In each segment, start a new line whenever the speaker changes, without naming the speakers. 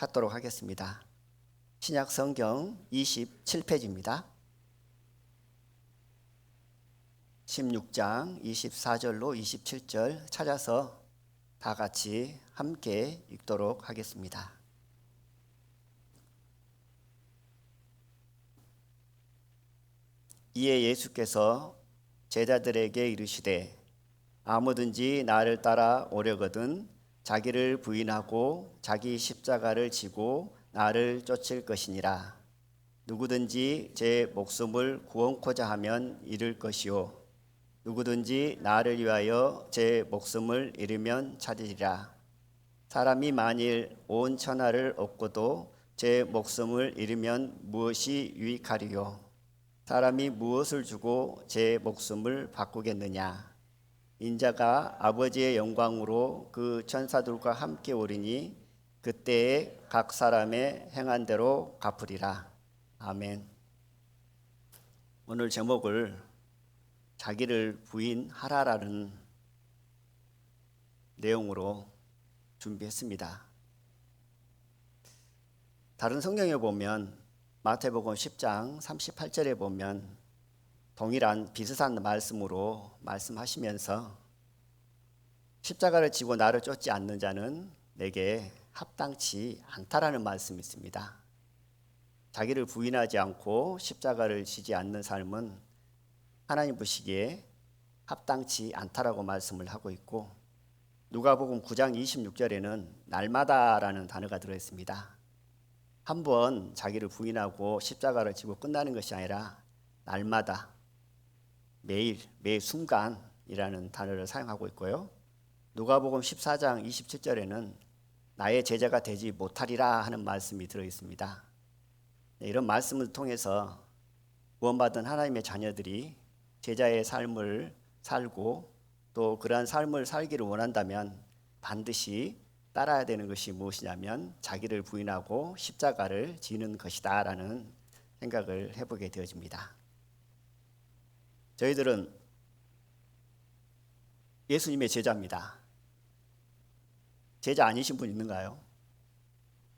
찾도록 하겠습니다. 신약 성경 27페이지입니다. 16장 24절로 27절 찾아서 다 같이 함께 읽도록 하겠습니다. 이에 예수께서 제자들에게 이르시되 아무든지 나를 따라 오려거든 자기를 부인하고 자기 십자가를 지고 나를 쫓을 것이니라. 누구든지 제 목숨을 구원코자 하면 잃을 것이요 누구든지 나를 위하여 제 목숨을 잃으면 찾으리라. 사람이 만일 온 천하를 얻고도 제 목숨을 잃으면 무엇이 유익하리요? 사람이 무엇을 주고 제 목숨을 바꾸겠느냐? 인자가 아버지의 영광으로 그 천사들과 함께 오리니 그때에 각 사람의 행한 대로 갚으리라. 아멘. 오늘 제목을 자기를 부인하라라는 내용으로 준비했습니다. 다른 성경에 보면 마태복음 10장 38절에 보면 동일한 비슷한 말씀으로 말씀하시면서 십자가를 지고 나를 쫓지 않는 자는 내게 합당치 않다라는 말씀이 있습니다. 자기를 부인하지 않고 십자가를 지지 않는 삶은 하나님 보시기에 합당치 않다라고 말씀을 하고 있고, 누가복음 9장 26절에는 날마다라는 단어가 들어있습니다. 한번 자기를 부인하고 십자가를 지고 끝나는 것이 아니라 날마다, 매일, 매 순간이라는 단어를 사용하고 있고요. 누가복음 14장 27절에는 나의 제자가 되지 못하리라 하는 말씀이 들어있습니다. 이런 말씀을 통해서 구원받은 하나님의 자녀들이 제자의 삶을 살고 또 그러한 삶을 살기를 원한다면 반드시 따라야 되는 것이 무엇이냐면 자기를 부인하고 십자가를 지는 것이다 라는 생각을 해보게 되어집니다. 저희들은 예수님의 제자입니다. 제자 아니신 분 있는가요?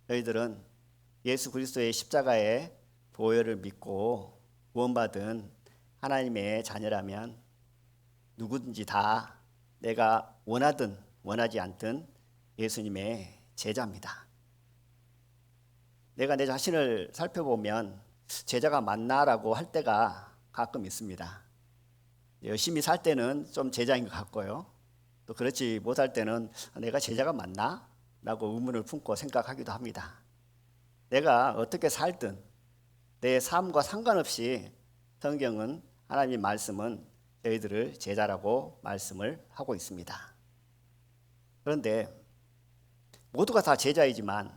저희들은 예수 그리스도의 십자가의 보혈을 믿고 구원받은 하나님의 자녀라면 누구든지 다 내가 원하든 원하지 않든 예수님의 제자입니다. 내가 내 자신을 살펴보면 제자가 맞나라고 할 때가 가끔 있습니다. 열심히 살 때는 좀 제자인 것 같고요. 또 그렇지 못할 때는 내가 제자가 맞나? 라고 의문을 품고 생각하기도 합니다. 내가 어떻게 살든 내 삶과 상관없이 성경은, 하나님의 말씀은 저희들을 제자라고 말씀을 하고 있습니다. 그런데 모두가 다 제자이지만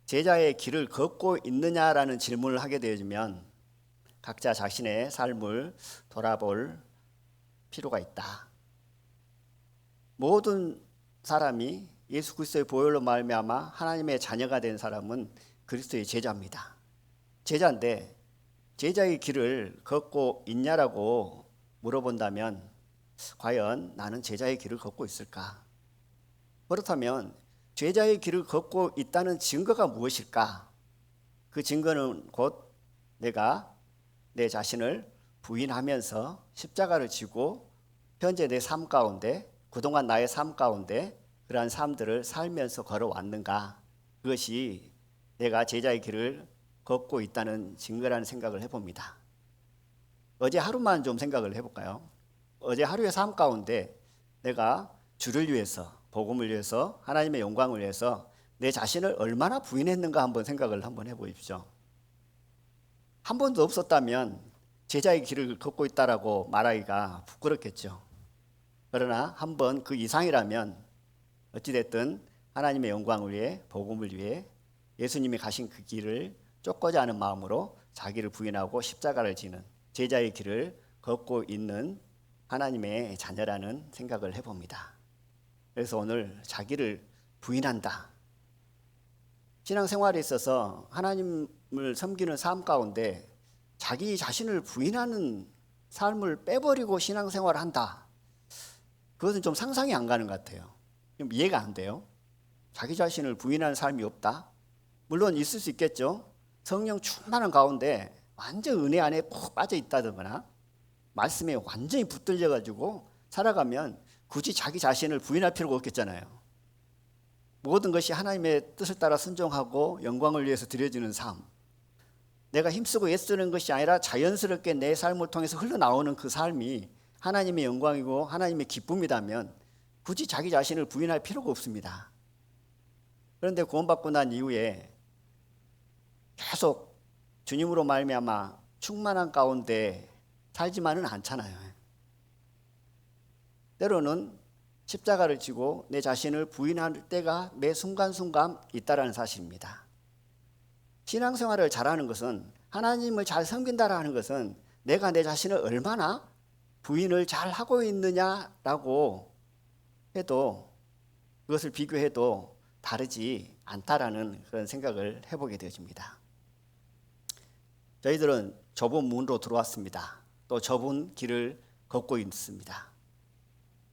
제자의 길을 걷고 있느냐라는 질문을 하게 되어지면 각자 자신의 삶을 돌아볼 필요가 있다. 모든 사람이 예수 그리스도의 보혈로 말미암아 하나님의 자녀가 된 사람은 그리스도의 제자입니다. 제자인데 제자의 길을 걷고 있냐라고 물어본다면 과연 나는 제자의 길을 걷고 있을까? 그렇다면 제자의 길을 걷고 있다는 증거가 무엇일까? 그 증거는 곧 내가 내 자신을 부인하면서 십자가를 지고 현재 내 삶 가운데, 그동안 나의 삶 가운데 그러한 삶들을 살면서 걸어왔는가, 그것이 내가 제자의 길을 걷고 있다는 증거라는 생각을 해봅니다. 어제 하루만 좀 생각을 해볼까요? 어제 하루의 삶 가운데 내가 주를 위해서, 복음을 위해서, 하나님의 영광을 위해서 내 자신을 얼마나 부인했는가 한번 생각을 한번 해보십시오. 한 번도 없었다면 제자의 길을 걷고 있다라고 말하기가 부끄럽겠죠. 그러나 한 번 그 이상이라면 어찌됐든 하나님의 영광을 위해, 복음을 위해 예수님이 가신 그 길을 쫓고자 하는 마음으로 자기를 부인하고 십자가를 지는 제자의 길을 걷고 있는 하나님의 자녀라는 생각을 해봅니다. 그래서 오늘 자기를 부인한다. 신앙생활에 있어서 하나님을 섬기는 삶 가운데 자기 자신을 부인하는 삶을 빼버리고 신앙생활을 한다. 그것은 좀 상상이 안 가는 것 같아요. 좀 이해가 안 돼요. 자기 자신을 부인하는 삶이 없다. 물론 있을 수 있겠죠. 성령 충만한 가운데 완전 은혜 안에 푹 빠져 있다거나 말씀에 완전히 붙들려 가지고 살아가면 굳이 자기 자신을 부인할 필요가 없겠잖아요. 모든 것이 하나님의 뜻을 따라 순종하고 영광을 위해서 드려지는 삶, 내가 힘쓰고 애쓰는 것이 아니라 자연스럽게 내 삶을 통해서 흘러나오는 그 삶이 하나님의 영광이고 하나님의 기쁨이라면 굳이 자기 자신을 부인할 필요가 없습니다. 그런데 구원받고 난 이후에 계속 주님으로 말미암아 충만한 가운데 살지만은 않잖아요. 때로는 십자가를 지고 내 자신을 부인할 때가 매 순간순간 있다라는 사실입니다. 신앙생활을 잘하는 것은, 하나님을 잘 섬긴다라는 것은 내가 내 자신을 얼마나 부인을 잘 하고 있느냐라고 해도, 그것을 비교해도 다르지 않다라는 그런 생각을 해보게 되어집니다. 저희들은 좁은 문으로 들어왔습니다. 또 좁은 길을 걷고 있습니다.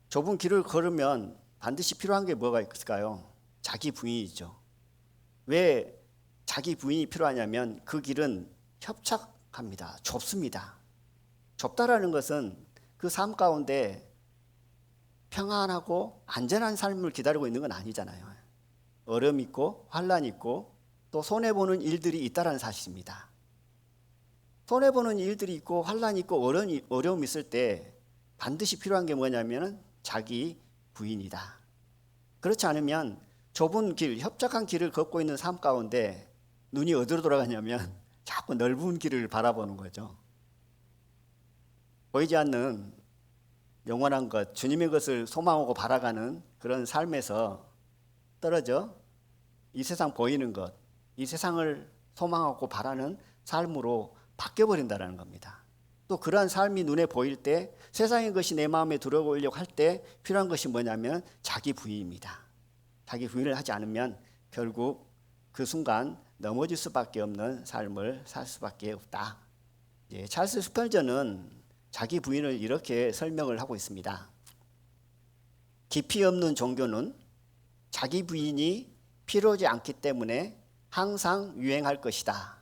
좁은 길을 걸으면 반드시 필요한 게 뭐가 있을까요? 자기 부인이죠. 왜 자기 부인이 필요하냐면 그 길은 협착합니다. 좁습니다. 좁다라는 것은 그 삶 가운데 평안하고 안전한 삶을 기다리고 있는 건 아니잖아요. 어려움이 있고 환란이 있고 또 손해보는 일들이 있다는 사실입니다. 손해보는 일들이 있고 환란이 있고 어려움이 있을 때 반드시 필요한 게 뭐냐면 자기 부인이다. 그렇지 않으면 좁은 길, 협착한 길을 걷고 있는 삶 가운데 눈이 어디로 돌아가냐면 자꾸 넓은 길을 바라보는 거죠. 보이지 않는 영원한 것, 주님의 것을 소망하고 바라가는 그런 삶에서 떨어져 이 세상 보이는 것, 이 세상을 소망하고 바라는 삶으로 바뀌어버린다는 겁니다. 또 그러한 삶이 눈에 보일 때, 세상의 것이 내 마음에 들어오려고 할 때 필요한 것이 뭐냐면 자기 부인입니다. 자기 부인을 하지 않으면 결국 그 순간 넘어질 수밖에 없는 삶을 살 수밖에 없다. 찰스 스펄전은 자기 부인을 이렇게 설명을 하고 있습니다. 깊이 없는 종교는 자기 부인이 필요하지 않기 때문에 항상 유행할 것이다.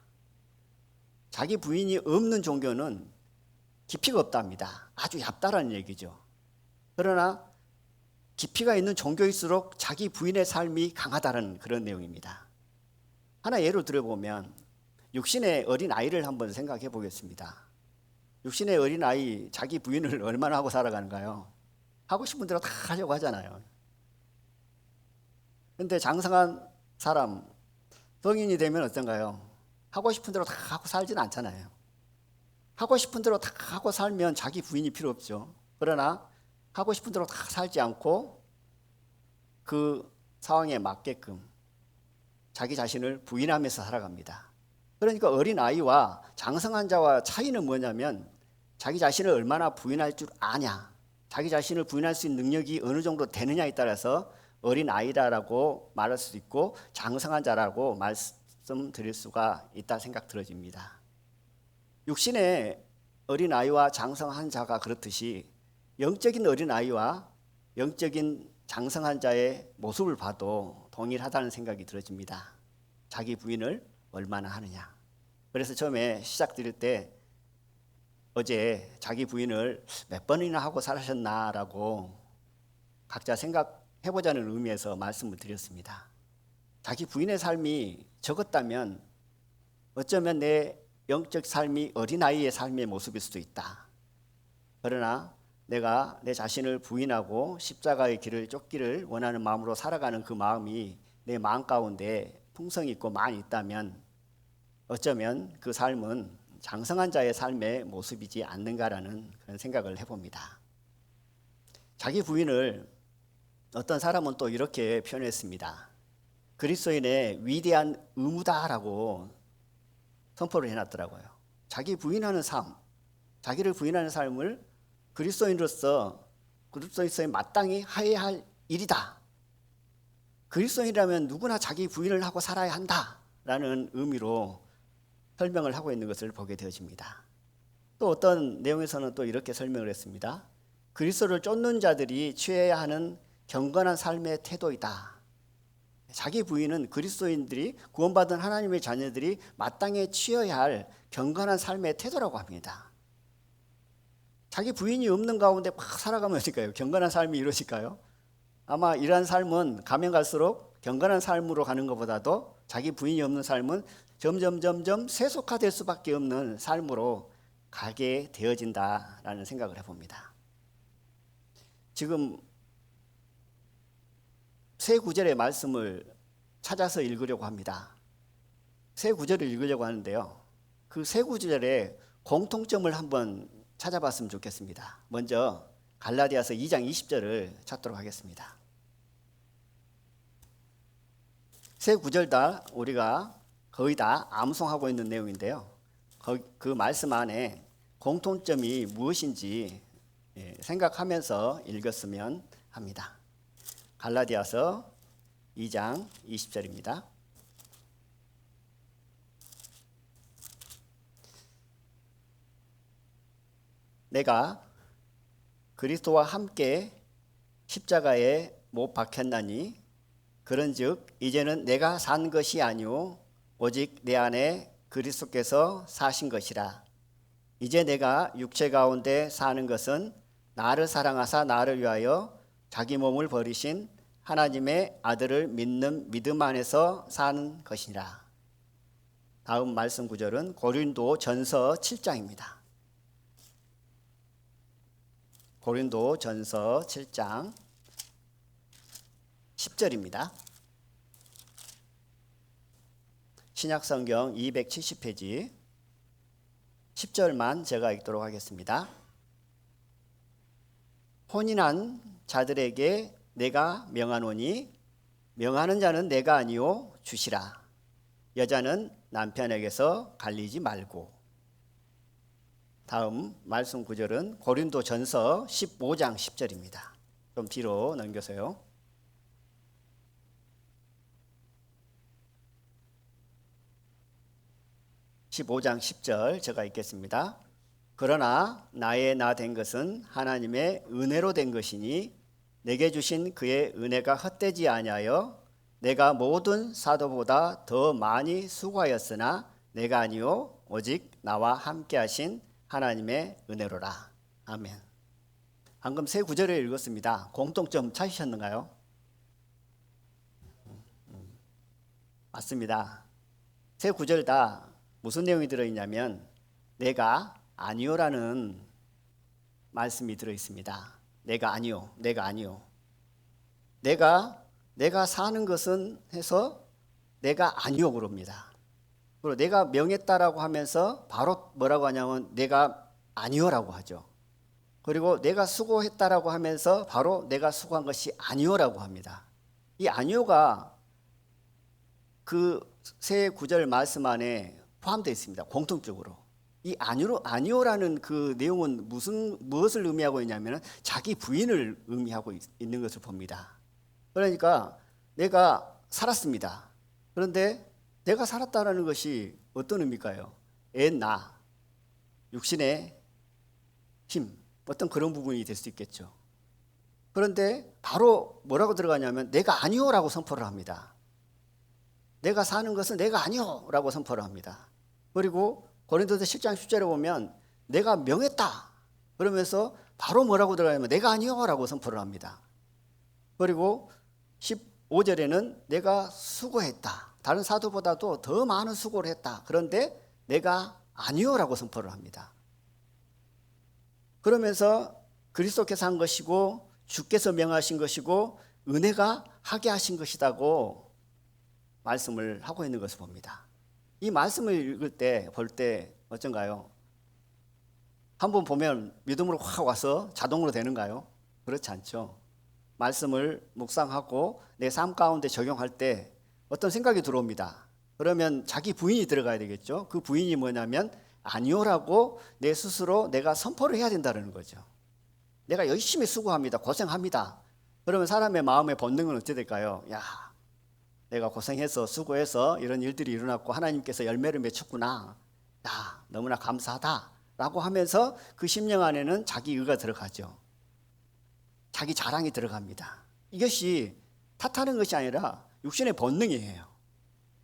자기 부인이 없는 종교는 깊이가 없답니다. 아주 얕다라는 얘기죠. 그러나 깊이가 있는 종교일수록 자기 부인의 삶이 강하다는 그런 내용입니다. 하나 예로 들어보면 육신의 어린 아이를 한번 생각해 보겠습니다. 육신의 어린 아이, 자기 부인을 얼마나 하고 살아가는가요? 하고 싶은 대로 다 하려고 하잖아요. 그런데 장성한 사람, 성인이 되면 어떤가요? 하고 싶은 대로 다 하고 살지는 않잖아요. 하고 싶은 대로 다 하고 살면 자기 부인이 필요 없죠. 그러나 하고 싶은 대로 다 살지 않고 그 상황에 맞게끔 자기 자신을 부인하면서 살아갑니다. 그러니까 어린 아이와 장성한 자와 차이는 뭐냐면 자기 자신을 얼마나 부인할 줄 아냐, 자기 자신을 부인할 수 있는 능력이 어느 정도 되느냐에 따라서 어린 아이다라고 말할 수 있고 장성한 자라고 말씀드릴 수가 있다 생각 들어집니다. 육신의 어린 아이와 장성한 자가 그렇듯이 영적인 어린 아이와 영적인 장성한 자의 모습을 봐도 동일하다는 생각이 들어집니다. 자기 부인을 얼마나 하느냐. 그래서 처음에 시작드릴 때 어제 자기 부인을 몇 번이나 하고 살으셨나라고 각자 생각해보자는 의미에서 말씀을 드렸습니다. 자기 부인의 삶이 적었다면 어쩌면 내 영적 삶이 어린아이의 삶의 모습일 수도 있다. 그러나 내가 내 자신을 부인하고 십자가의 길을 쫓기를 원하는 마음으로 살아가는 그 마음이 내 마음 가운데 풍성이 있고 많이 있다면 어쩌면 그 삶은 장성한 자의 삶의 모습이지 않는가라는 그런 생각을 해봅니다. 자기 부인을 어떤 사람은 또 이렇게 표현했습니다. 그리스도인의 위대한 의무다라고 선포를 해놨더라고요. 자기 부인하는 삶, 자기를 부인하는 삶을 그리스도인으로서 그리스도인으로서 마땅히 해야 할 일이다. 그리스도인이라면 누구나 자기 부인을 하고 살아야 한다라는 의미로 설명을 하고 있는 것을 보게 되어집니다. 또 어떤 내용에서는 또 이렇게 설명을 했습니다. 그리스도를 쫓는 자들이 취해야 하는 경건한 삶의 태도이다. 자기 부인은 그리스도인들이 구원받은 하나님의 자녀들이 마땅히 취해야 할 경건한 삶의 태도라고 합니다. 자기 부인이 없는 가운데 막 살아가면 어떨까요? 경건한 삶이 이루어질까요? 아마 이러한 삶은 가면 갈수록 경건한 삶으로 가는 것보다도 자기 부인이 없는 삶은 점점 세속화될 수밖에 없는 삶으로 가게 되어진다라는 생각을 해봅니다. 지금 세 구절의 말씀을 찾아서 읽으려고 합니다. 세 구절을 읽으려고 하는데요. 그 세 구절의 공통점을 한번 찾아봤으면 좋겠습니다. 먼저 갈라디아서 2장 20절을 찾도록 하겠습니다. 세 구절 다 우리가 거의 다 암송하고 있는 내용인데요. 그 말씀 안에 공통점이 무엇인지 생각하면서 읽었으면 합니다. 갈라디아서 2장 20절입니다. 내가 그리스도와 함께 십자가에 못 박혔나니 그런즉 이제는 내가 산 것이 아니오 오직 내 안에 그리스도께서 사신 것이라. 이제 내가 육체 가운데 사는 것은 나를 사랑하사 나를 위하여 자기 몸을 버리신 하나님의 아들을 믿는 믿음 안에서 사는 것이라. 다음 말씀 구절은 고린도 전서 7장입니다. 고린도 전서 7장 10절입니다. 신약성경 270페이지 10절만 제가 읽도록 하겠습니다. 혼인한 자들에게 내가 명하노니 명하는 자는 내가 아니요 주시라. 여자는 남편에게서 갈리지 말고. 다음 말씀 구절은 고린도 전서 15장 10절입니다. 좀 뒤로 넘겨서요. (15장 10절) 제가 읽겠습니다. 그러나 나의 나 된 것은 하나님의 은혜로 된 것이니 내게 주신 그의 은혜가 헛되지 아니하여 내가 모든 사도보다 더 많이 수고하였으나 내가 아니요 오직 나와 함께 하신 하나님의 은혜로라. 아멘. 방금 세 구절을 읽었습니다. 공통점 찾으셨는가요? 맞습니다. 세 구절 다 무슨 내용이 들어있냐면 내가 아니요라는 말씀이 들어있습니다. 내가 아니요, 내가 아니요. 내가 사는 것은 해서 내가 아니요 그럽니다. 그리고 내가 명했다라고 하면서 바로 뭐라고 하냐면 내가 아니요라고 하죠. 그리고 내가 수고했다라고 하면서 바로 내가 수고한 것이 아니요라고 합니다. 이 아니요가 그 세 구절 말씀 안에 포함되어 있습니다. 공통적으로. 이 아니요라는 그 내용은 무엇을 의미하고 있냐면 자기 부인을 의미하고 있는 것을 봅니다. 그러니까 내가 살았습니다. 그런데 내가 살았다라는 것이 어떤 의미일까요? 나, 육신의 힘, 어떤 그런 부분이 될 수 있겠죠. 그런데 바로 뭐라고 들어가냐면 내가 아니요라고 선포를 합니다. 내가 사는 것은 내가 아니요라고 선포를 합니다. 그리고 고린도서 10장 10절에 보면 내가 명했다 그러면서 바로 뭐라고 들어가냐면 내가 아니요라고 선포를 합니다. 그리고 15절에는 내가 수고했다. 다른 사도보다도 더 많은 수고를 했다. 그런데 내가 아니요라고 선포를 합니다. 그러면서 그리스도께서 한 것이고 주께서 명하신 것이고 은혜가 하게 하신 것이라고 말씀을 하고 있는 것을 봅니다. 이 말씀을 읽을 때 볼 때 어쩐가요? 한번 보면 믿음으로 확 와서 자동으로 되는가요? 그렇지 않죠. 말씀을 묵상하고 내 삶 가운데 적용할 때 어떤 생각이 들어옵니다. 그러면 자기 부인이 들어가야 되겠죠. 그 부인이 뭐냐면 아니요라고 내 스스로 내가 선포를 해야 된다는 거죠. 내가 열심히 수고합니다. 고생합니다. 그러면 사람의 마음의 본능은 어떻게 될까요? 야, 내가 고생해서 수고해서 이런 일들이 일어났고 하나님께서 열매를 맺혔구나. 야, 너무나 감사하다 라고 하면서 그 심령 안에는 자기 의가 들어가죠. 자기 자랑이 들어갑니다. 이것이 탓하는 것이 아니라 육신의 본능이에요.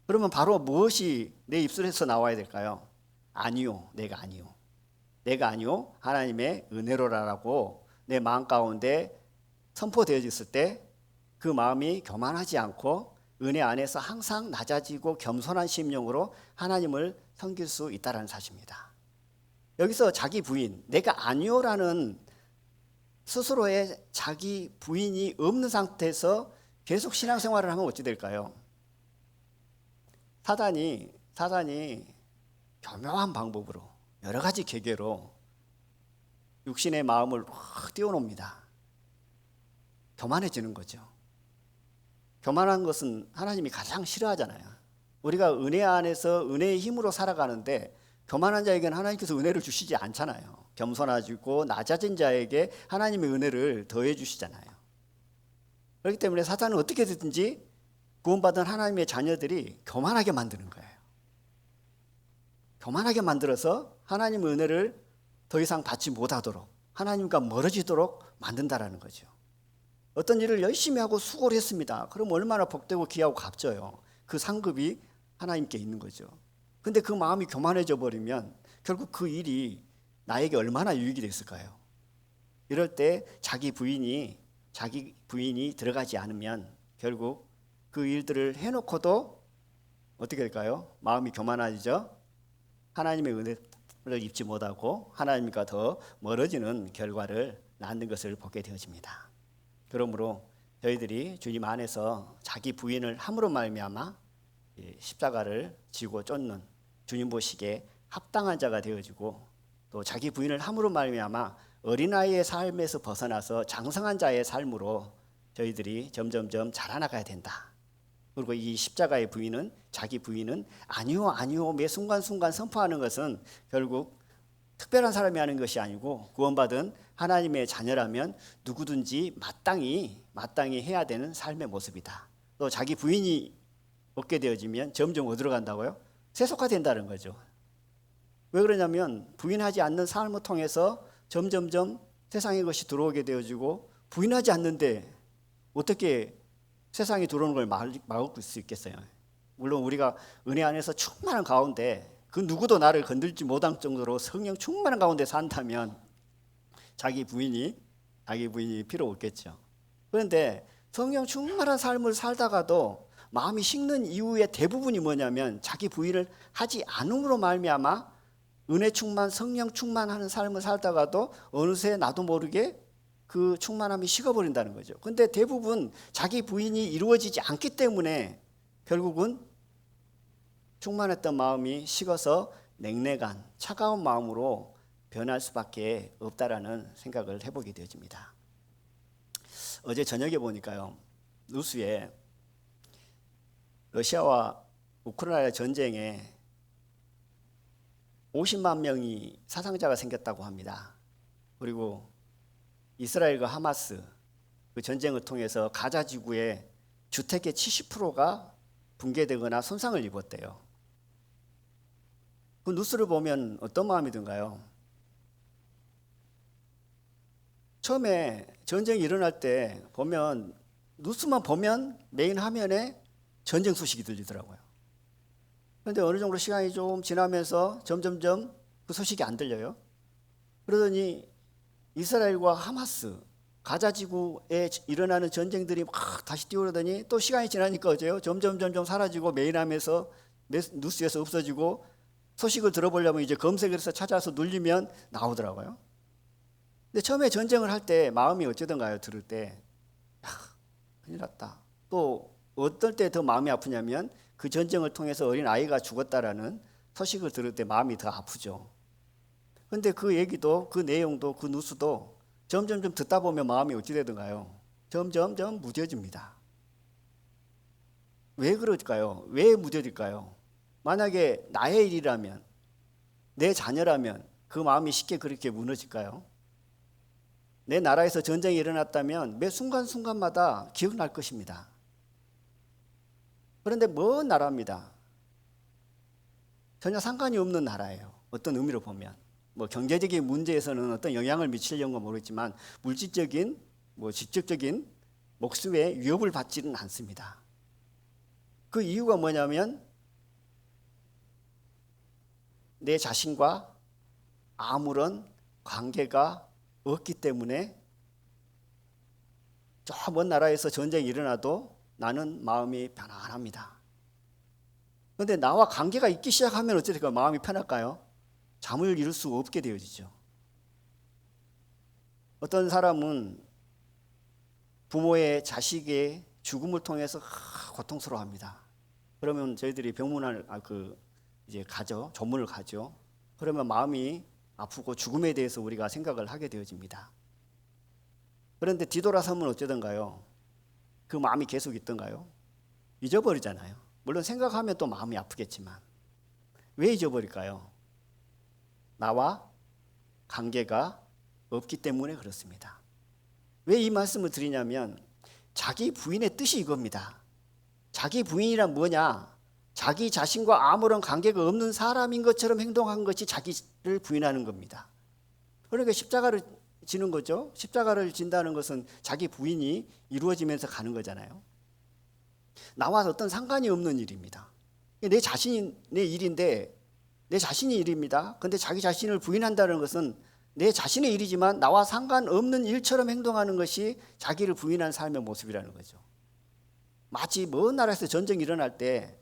그러면 바로 무엇이 내 입술에서 나와야 될까요? 아니요, 내가 아니요. 내가 아니요, 하나님의 은혜로라라고 내 마음 가운데 선포되어졌을 때 그 마음이 교만하지 않고 은혜 안에서 항상 낮아지고 겸손한 심령으로 하나님을 섬길 수 있다는 사실입니다. 여기서 자기 부인, 내가 아니요라는 스스로의 자기 부인이 없는 상태에서 계속 신앙생활을 하면 어찌 될까요? 사단이 교묘한 방법으로 여러 가지 계계로 육신의 마음을 확 띄워놓습니다. 교만해지는 거죠. 교만한 것은 하나님이 가장 싫어하잖아요. 우리가 은혜 안에서 은혜의 힘으로 살아가는데 교만한 자에게는 하나님께서 은혜를 주시지 않잖아요. 겸손하시고 낮아진 자에게 하나님의 은혜를 더해 주시잖아요. 그렇기 때문에 사탄은 어떻게 되든지 구원받은 하나님의 자녀들이 교만하게 만드는 거예요. 교만하게 만들어서 하나님의 은혜를 더 이상 받지 못하도록, 하나님과 멀어지도록 만든다라는 거죠. 어떤 일을 열심히 하고 수고를 했습니다. 그럼 얼마나 복되고 귀하고 값져요. 그 상급이 하나님께 있는 거죠. 근데 그 마음이 교만해져 버리면 결국 그 일이 나에게 얼마나 유익이 됐을까요? 이럴 때 자기 부인이 들어가지 않으면 결국 그 일들을 해놓고도 어떻게 될까요? 마음이 교만해지죠. 하나님의 은혜를 입지 못하고 하나님과 더 멀어지는 결과를 낳는 것을 보게 되어집니다. 그러므로 저희들이 주님 안에서 자기 부인을 함으로 말미암아 십자가를 지고 쫓는 주님 보시기에 합당한 자가 되어지고, 또 자기 부인을 함으로 말미암아 어린아이의 삶에서 벗어나서 장성한 자의 삶으로 저희들이 점점점 자라나가야 된다. 그리고 이 십자가의 부인은, 자기 부인은 아니요 매 순간순간 선포하는 것은 결국 특별한 사람이 하는 것이 아니고 구원받은 하나님의 자녀라면 누구든지 마땅히 해야 되는 삶의 모습이다. 또 자기 부인이 얻게 되어지면 점점 어디로 간다고요? 세속화된다는 거죠. 왜 그러냐면 부인하지 않는 삶을 통해서 점점점 세상의 것이 들어오게 되어지고, 부인하지 않는데 어떻게 세상이 들어오는 걸 막을 수 있겠어요? 물론 우리가 은혜 안에서 충만한 가운데 그 누구도 나를 건들지 못할 정도로 성령 충만한 가운데 산다면 자기 부인이 필요 없겠죠. 그런데 성령 충만한 삶을 살다가도 마음이 식는 이유의 대부분이 뭐냐면 자기 부인을 하지 않음으로 말미암아 은혜 충만, 성령 충만하는 삶을 살다가도 어느새 나도 모르게 그 충만함이 식어버린다는 거죠. 그런데 대부분 자기 부인이 이루어지지 않기 때문에 결국은 충만했던 마음이 식어서 냉랭한 차가운 마음으로 변할 수밖에 없다라는 생각을 해보게 되어집니다. 어제 저녁에 보니까요, 뉴스에 러시아와 우크라이나 전쟁에 50만 명이 사상자가 생겼다고 합니다. 그리고 이스라엘과 하마스 그 전쟁을 통해서 가자 지구의 주택의 70%가 붕괴되거나 손상을 입었대요. 그 뉴스를 보면 어떤 마음이 든가요? 처음에 전쟁이 일어날 때 보면 뉴스만 보면 메인 화면에 전쟁 소식이 들리더라고요. 그런데 어느 정도 시간이 좀 지나면서 점점점 그 소식이 안 들려요. 그러더니 이스라엘과 하마스, 가자 지구에 일어나는 전쟁들이 막 다시 뛰어오르더니 또 시간이 지나니까 어째요? 점점 사라지고 메인 화면에서 뉴스에서 없어지고, 소식을 들어보려면 이제 검색을 해서 찾아서 눌리면 나오더라고요. 근데 처음에 전쟁을 할 때 마음이 어쩌던가요? 들을 때 큰일 났다. 또 어떨 때 더 마음이 아프냐면 그 전쟁을 통해서 어린 아이가 죽었다라는 소식을 들을 때 마음이 더 아프죠. 그런데 그 얘기도, 그 내용도, 그 뉴스도 점점점 듣다 보면 마음이 어찌 되던가요? 점점점 무뎌집니다. 왜 그럴까요? 왜 무뎌질까요? 만약에 나의 일이라면, 내 자녀라면 그 마음이 쉽게 그렇게 무너질까요? 내 나라에서 전쟁이 일어났다면 매 순간순간마다 기억날 것입니다. 그런데 먼 나라입니다. 전혀 상관이 없는 나라예요. 어떤 의미로 보면. 뭐 경제적인 문제에서는 어떤 영향을 미치려는 건 모르겠지만 물질적인, 직접적인 목숨에 위협을 받지는 않습니다. 그 이유가 뭐냐면 내 자신과 아무런 관계가 없기 때문에 저 먼 나라에서 전쟁이 일어나도 나는 마음이 편안합니다. 그런데 나와 관계가 있기 시작하면 어찌될까 마음이 편할까요? 잠을 이룰 수 없게 되어지죠. 어떤 사람은 부모의 자식의 죽음을 통해서 고통스러워합니다. 그러면 저희들이 병문안 이제 가죠. 조문을 가죠. 그러면 마음이 아프고 죽음에 대해서 우리가 생각을 하게 되어집니다. 그런데 뒤돌아서면 어쩌던가요? 그 마음이 계속 있던가요? 잊어버리잖아요. 물론 생각하면 또 마음이 아프겠지만 왜 잊어버릴까요? 나와 관계가 없기 때문에 그렇습니다. 왜 이 말씀을 드리냐면 자기 부인의 뜻이 이겁니다. 자기 부인이란 뭐냐? 자기 자신과 아무런 관계가 없는 사람인 것처럼 행동한 것이 자기를 부인하는 겁니다. 그러니까 십자가를 지는 거죠. 십자가를 진다는 것은 자기 부인이 이루어지면서 가는 거잖아요. 나와 어떤 상관이 없는 일입니다. 내 자신이 내 일인데 내 자신이 일입니다. 그런데 자기 자신을 부인한다는 것은 내 자신의 일이지만 나와 상관없는 일처럼 행동하는 것이 자기를 부인한 삶의 모습이라는 거죠. 마치 먼 나라에서 전쟁이 일어날 때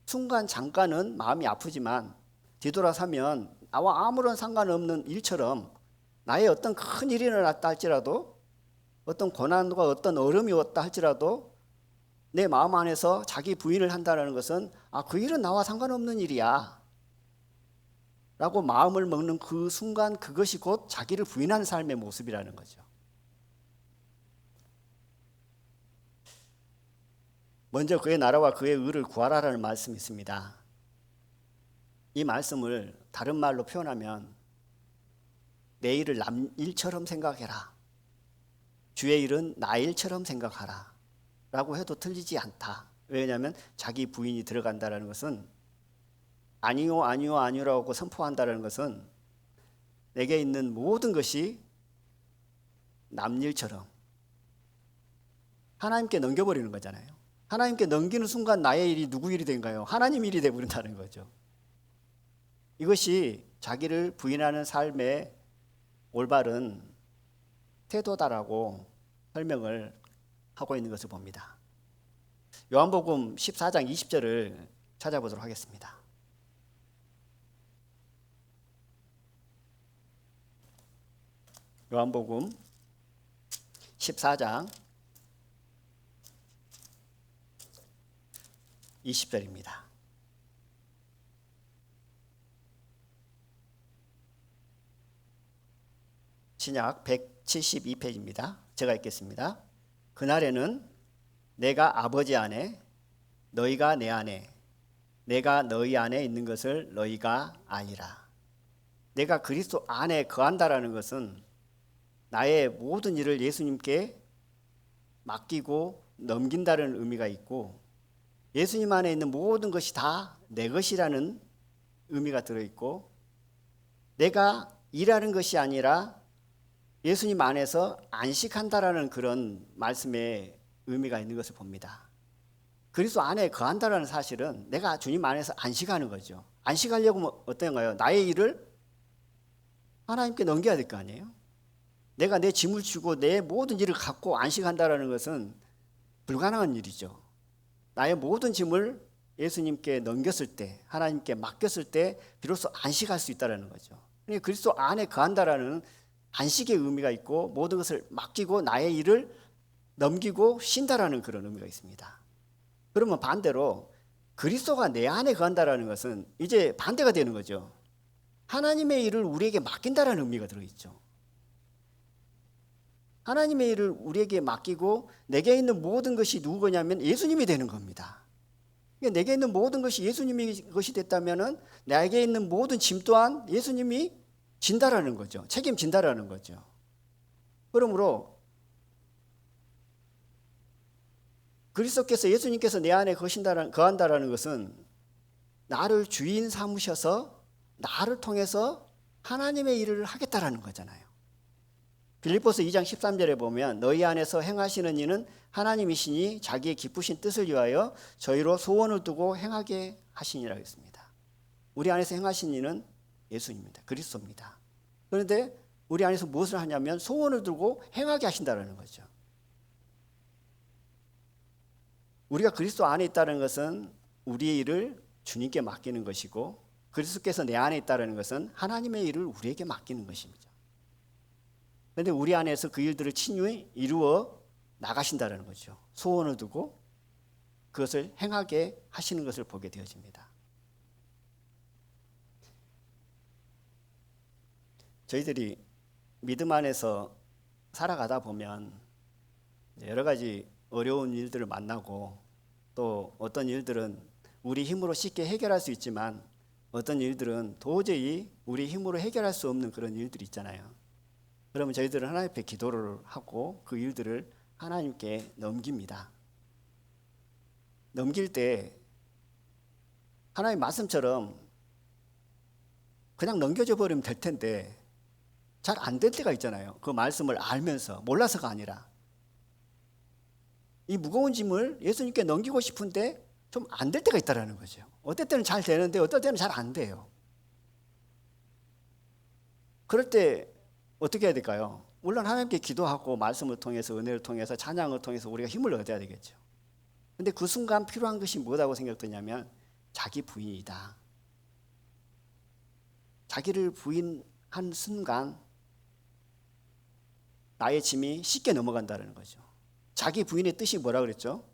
순간 잠깐은 마음이 아프지만 뒤돌아서면 나와 아무런 상관없는 일처럼 나의 어떤 큰 일이 일어났다 할지라도 어떤 고난과 어떤 어려움이 왔다 할지라도 내 마음 안에서 자기 부인을 한다는 것은 그 일은 나와 상관없는 일이야 라고 마음을 먹는 그 순간 그것이 곧 자기를 부인하는 삶의 모습이라는 거죠. 먼저 그의 나라와 그의 의를 구하라라는 말씀이 있습니다. 이 말씀을 다른 말로 표현하면 내 일을 남 일처럼 생각해라. 주의 일은 나 일처럼 생각하라. 라고 해도 틀리지 않다. 왜냐하면 자기 부인이 들어간다는 것은 아니요, 아니요, 아니요라고 선포한다는 것은 내게 있는 모든 것이 남 일처럼 하나님께 넘겨버리는 거잖아요. 하나님께 넘기는 순간 나의 일이 누구 일이 된가요? 하나님 일이 되어버린다는 거죠. 이것이 자기를 부인하는 삶의 올바른 태도다라고 설명을 하고 있는 것을 봅니다. 요한복음 14장 20절을 찾아보도록 하겠습니다. 요한복음 14장 20절입니다. 신약 172페이지입니다. 제가 읽겠습니다. 그날에는 내가 아버지 안에 너희가 내 안에 내가 너희 안에 있는 것을 너희가 아니라. 내가 그리스도 안에 거한다라는 것은 나의 모든 일을 예수님께 맡기고 넘긴다는 의미가 있고 예수님 안에 있는 모든 것이 다 내 것이라는 의미가 들어있고 내가 일하는 것이 아니라 예수님 안에서 안식한다라는 그런 말씀의 의미가 있는 것을 봅니다. 그리스도 안에 거한다라는 사실은 내가 주님 안에서 안식하는 거죠. 안식하려고 어떤가요? 나의 일을 하나님께 넘겨야 될 거 아니에요? 내가 내 짐을 지고 내 모든 일을 갖고 안식한다라는 것은 불가능한 일이죠. 나의 모든 짐을 예수님께 넘겼을 때, 하나님께 맡겼을 때 비로소 안식할 수 있다는 거죠. 그러니까 그리스도 안에 거한다라는 안식의 의미가 있고 모든 것을 맡기고 나의 일을 넘기고 쉰다라는 그런 의미가 있습니다. 그러면 반대로 그리스도가 내 안에 거한다라는 것은 이제 반대가 되는 거죠. 하나님의 일을 우리에게 맡긴다라는 의미가 들어있죠. 하나님의 일을 우리에게 맡기고 내게 있는 모든 것이 누구 거냐면 예수님이 되는 겁니다. 그러니까 내게 있는 모든 것이 예수님의 것이 됐다면 나에게 있는 모든 짐 또한 예수님이 진다라는 거죠. 책임진다라는 거죠. 그러므로 그리스도께서 예수님께서 내 안에 거한다라는 것은 나를 주인 삼으셔서 나를 통해서 하나님의 일을 하겠다라는 거잖아요. 빌립보서 2장 13절에 보면 너희 안에서 행하시는 이는 하나님이시니 자기의 기쁘신 뜻을 위하여 저희로 소원을 두고 행하게 하시니라 했습니다. 우리 안에서 행하신 이는 예수입니다. 그리스도입니다. 그런데 우리 안에서 무엇을 하냐면 소원을 두고 행하게 하신다는 거죠. 우리가 그리스도 안에 있다는 것은 우리의 일을 주님께 맡기는 것이고 그리스도께서 내 안에 있다는 것은 하나님의 일을 우리에게 맡기는 것입니다. 그런데 우리 안에서 그 일들을 친히 이루어 나가신다는 거죠. 소원을 두고 그것을 행하게 하시는 것을 보게 되어집니다. 저희들이 믿음 안에서 살아가다 보면 여러 가지 어려운 일들을 만나고 또 어떤 일들은 우리 힘으로 쉽게 해결할 수 있지만 어떤 일들은 도저히 우리 힘으로 해결할 수 없는 그런 일들이 있잖아요. 그러면 저희들은 하나님 앞에 기도를 하고 그 일들을 하나님께 넘깁니다. 넘길 때 하나님 말씀처럼 그냥 넘겨져 버리면 될 텐데 잘 안 될 때가 있잖아요. 그 말씀을 알면서 몰라서가 아니라 이 무거운 짐을 예수님께 넘기고 싶은데 좀 안 될 때가 있다라는 거죠. 어떨 때는 잘 되는데 어떨 때는 잘 안 돼요. 그럴 때 어떻게 해야 될까요? 물론 하나님께 기도하고 말씀을 통해서 은혜를 통해서 찬양을 통해서 우리가 힘을 얻어야 되겠죠. 근데 그 순간 필요한 것이 뭐라고 생각되냐면 자기 부인이다. 자기를 부인한 순간 나의 짐이 쉽게 넘어간다는 거죠. 자기 부인의 뜻이 뭐라 그랬죠?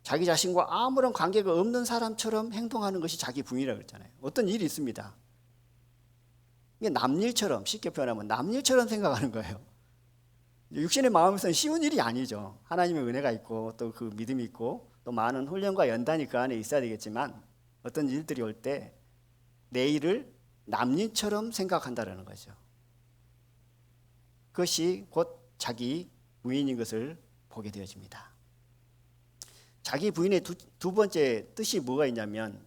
자기 자신과 아무런 관계가 없는 사람처럼 행동하는 것이 자기 부인이라고 그랬잖아요. 어떤 일이 있습니다. 이게 남일처럼, 쉽게 표현하면 남일처럼 생각하는 거예요. 육신의 마음에서는 쉬운 일이 아니죠. 하나님의 은혜가 있고 또 그 믿음이 있고 또 많은 훈련과 연단이 그 안에 있어야 되겠지만 어떤 일들이 올 때 내 일을 남일처럼 생각한다는 거죠. 그것이 곧 자기 부인인 것을 보게 되어집니다. 자기 부인의 두 번째 뜻이 뭐가 있냐면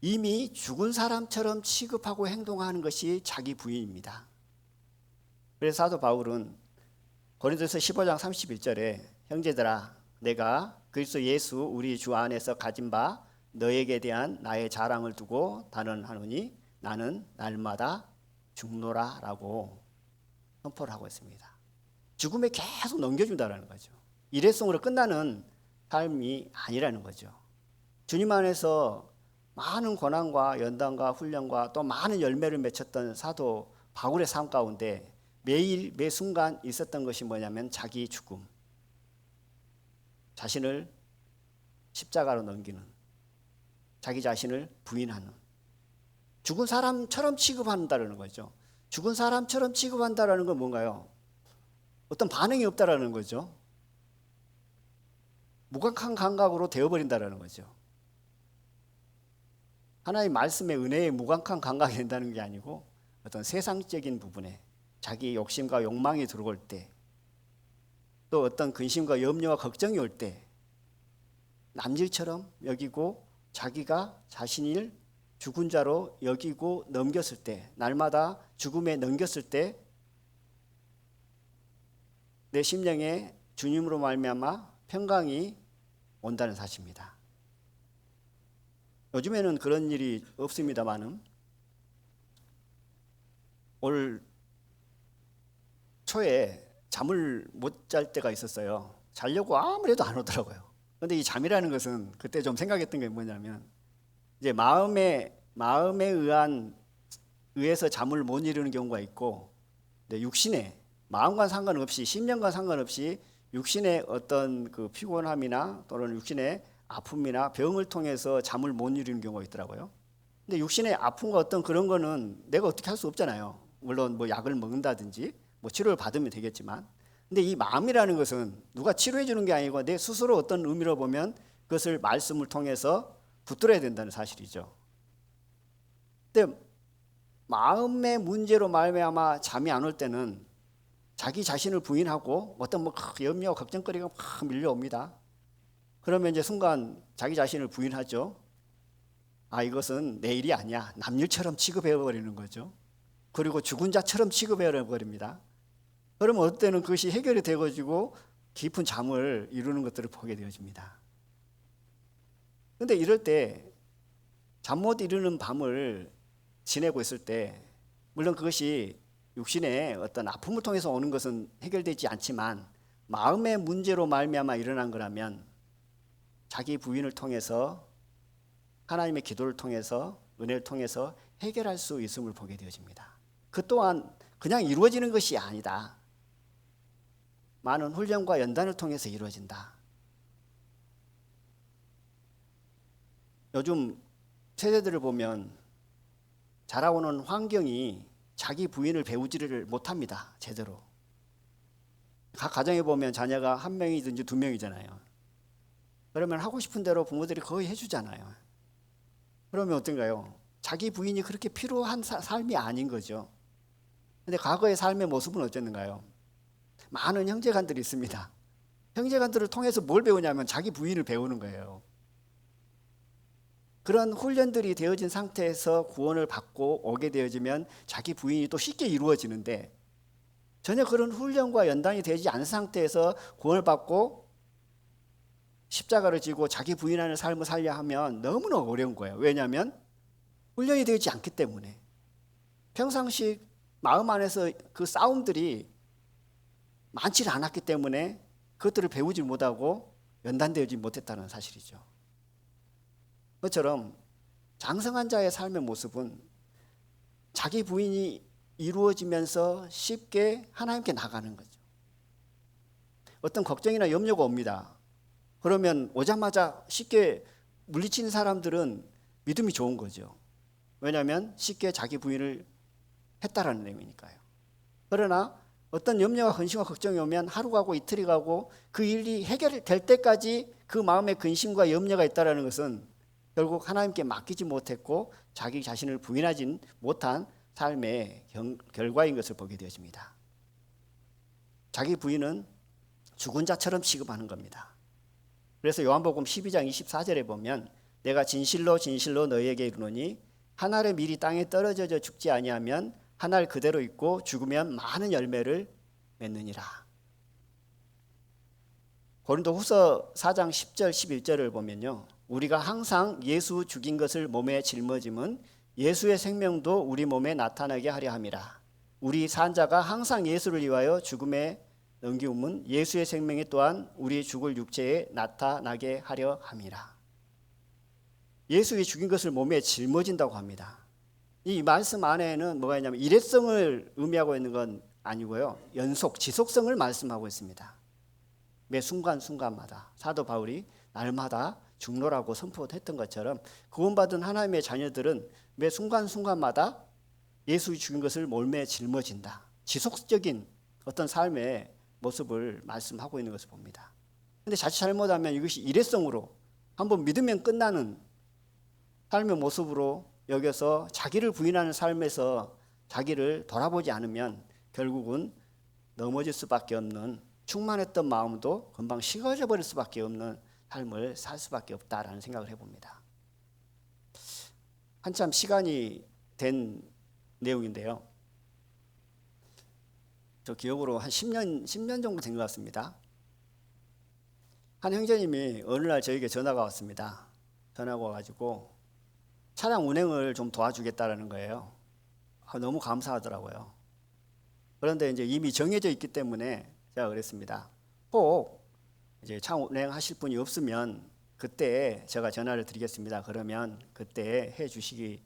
이미 죽은 사람처럼 취급하고 행동하는 것이 자기 부인입니다. 그래서 사도 바울은 고린도서 15장 31절에 형제들아 내가 그리스도 예수 우리 주 안에서 가진 바 너에게 대한 나의 자랑을 두고 단언하노니 나는 날마다 죽노라 라고 선포를 하고 있습니다. 죽음에 계속 넘겨준다는 거죠. 일회성으로 끝나는 삶이 아니라는 거죠. 주님 안에서 많은 고난과 연단과 훈련과 또 많은 열매를 맺혔던 사도 바울의 삶 가운데 매일 매 순간 있었던 것이 뭐냐면 자기 죽음, 자신을 십자가로 넘기는, 자기 자신을 부인하는, 죽은 사람처럼 취급한다는 거죠. 죽은 사람처럼 취급한다는 건 뭔가요? 어떤 반응이 없다라는 거죠. 무감한 감각으로 되어버린다는 거죠. 하나님 말씀의 은혜에 무감한 감각이 된다는 게 아니고 어떤 세상적인 부분에 자기 욕심과 욕망이 들어올 때, 또 어떤 근심과 염려와 걱정이 올 때 남일처럼 여기고 자기가 자신을 죽은 자로 여기고 넘겼을 때, 날마다 죽음에 넘겼을 때 내 심령에 주님으로 말미암아 평강이 온다는 사실입니다. 요즘에는 그런 일이 없습니다만은 올 초에 잠을 못 잘 때가 있었어요. 자려고 아무리 해도 안 오더라고요. 그런데 이 잠이라는 것은 그때 좀 생각했던 게 뭐냐면 이제 마음에 의해서 잠을 못 이루는 경우가 있고 육신에 마음과 상관없이 심령과 상관없이 육신의 어떤 그 피곤함이나 또는 육신의 아픔이나 병을 통해서 잠을 못 이루는 경우가 있더라고요. 근데 육신의 아픔과 어떤 그런 거는 내가 어떻게 할 수 없잖아요. 물론 뭐 약을 먹는다든지 뭐 치료를 받으면 되겠지만, 근데 이 마음이라는 것은 누가 치료해 주는 게 아니고 내 스스로 어떤 의미로 보면 그것을 말씀을 통해서 붙들어야 된다는 사실이죠. 근데 마음의 문제로 말미암아 잠이 안 올 때는 자기 자신을 부인하고 어떤 뭐 염려, 걱정거리가 막 밀려옵니다. 그러면 이제 순간 자기 자신을 부인하죠. 아, 이것은 내 일이 아니야. 남일처럼 취급해버리는 거죠. 그리고 죽은 자처럼 취급해 버립니다. 그러면 어떤 때는 그것이 해결이 되어지고 깊은 잠을 이루는 것들을 보게 되어집니다. 그런데 이럴 때 잠 못 이루는 밤을 지내고 있을 때, 물론 그것이 육신의 어떤 아픔을 통해서 오는 것은 해결되지 않지만 마음의 문제로 말미암아 일어난 거라면 자기 부인을 통해서, 하나님의 기도를 통해서, 은혜를 통해서 해결할 수 있음을 보게 되어집니다. 그 또한 그냥 이루어지는 것이 아니다. 많은 훈련과 연단을 통해서 이루어진다. 요즘 세대들을 보면 자라오는 환경이 자기 부인을 배우지를 못합니다. 제대로. 각 가정에 보면 자녀가 한 명이든지 두 명이잖아요. 그러면 하고 싶은 대로 부모들이 거의 해주잖아요. 그러면 어떤가요? 자기 부인이 그렇게 필요한 삶이 아닌 거죠. 근데 과거의 삶의 모습은 어땠는가요? 많은 형제간들이 있습니다. 형제간들을 통해서 뭘 배우냐면 자기 부인을 배우는 거예요. 그런 훈련들이 되어진 상태에서 구원을 받고 오게 되어지면 자기 부인이 또 쉽게 이루어지는데, 전혀 그런 훈련과 연단이 되지 않은 상태에서 구원을 받고 십자가를 지고 자기 부인하는 삶을 살려 하면 너무나 어려운 거예요. 왜냐하면 훈련이 되지 않기 때문에. 평상시 마음 안에서 그 싸움들이 많지 않았기 때문에 그것들을 배우지 못하고 연단되지 못했다는 사실이죠. 그것처럼 장성한 자의 삶의 모습은 자기 부인이 이루어지면서 쉽게 하나님께 나가는 거죠. 어떤 걱정이나 염려가 옵니다. 그러면 오자마자 쉽게 물리치는 사람들은 믿음이 좋은 거죠. 왜냐하면 쉽게 자기 부인을 했다라는 내용이니까요. 그러나 어떤 염려와 근심과 걱정이 오면 하루 가고 이틀이 가고 그 일이 해결될 때까지 그 마음에 근심과 염려가 있다는 것은 결국 하나님께 맡기지 못했고 자기 자신을 부인하지 못한 삶의 결과인 것을 보게 되어집니다. 자기 부인은 죽은 자처럼 취급하는 겁니다. 그래서 요한복음 12장 24절에 보면 내가 진실로 진실로 너희에게 이르노니 한 알의 밀이 땅에 떨어져 죽지 아니하면 한 알 그대로 있고 죽으면 많은 열매를 맺느니라. 고린도후서 4장 10절 11절을 보면요, 우리가 항상 예수 죽인 것을 몸에 짊어짐은 예수의 생명도 우리 몸에 나타나게 하려 함이라. 우리 산자가 항상 예수를 위하여 죽음에 넘기움은 예수의 생명이 또한 우리 죽을 육체에 나타나게 하려 함이라. 예수의 죽인 것을 몸에 짊어진다고 합니다. 이 말씀 안에는 뭐가 있냐면 일회성을 의미하고 있는 건 아니고요, 연속, 지속성을 말씀하고 있습니다. 매 순간순간마다 사도 바울이 날마다 죽노라고 선포했던 것처럼 구원받은 하나님의 자녀들은 매 순간순간마다 예수의 죽인 것을 몸에 짊어진다. 지속적인 어떤 삶의 모습을 말씀하고 있는 것을 봅니다. 그런데 자칫 잘못하면 이것이 일회성으로 한번 믿으면 끝나는 삶의 모습으로 여겨서 자기를 부인하는 삶에서 자기를 돌아보지 않으면 결국은 넘어질 수밖에 없는, 충만했던 마음도 금방 식어져 버릴 수밖에 없는 삶을 살 수밖에 없다라는 생각을 해봅니다. 한참 시간이 된 내용인데요, 저 기억으로 한 10년 정도 된 것 같습니다. 한 형제님이 어느 날 저에게 전화가 왔습니다. 전화가 와가지고 차량 운행을 좀 도와주겠다라는 거예요. 너무 감사하더라고요. 그런데 이제 이미 정해져 있기 때문에 제가 그랬습니다. 혹 이제 차 운행하실 분이 없으면 그때 제가 전화를 드리겠습니다. 그러면 그때 해 주시기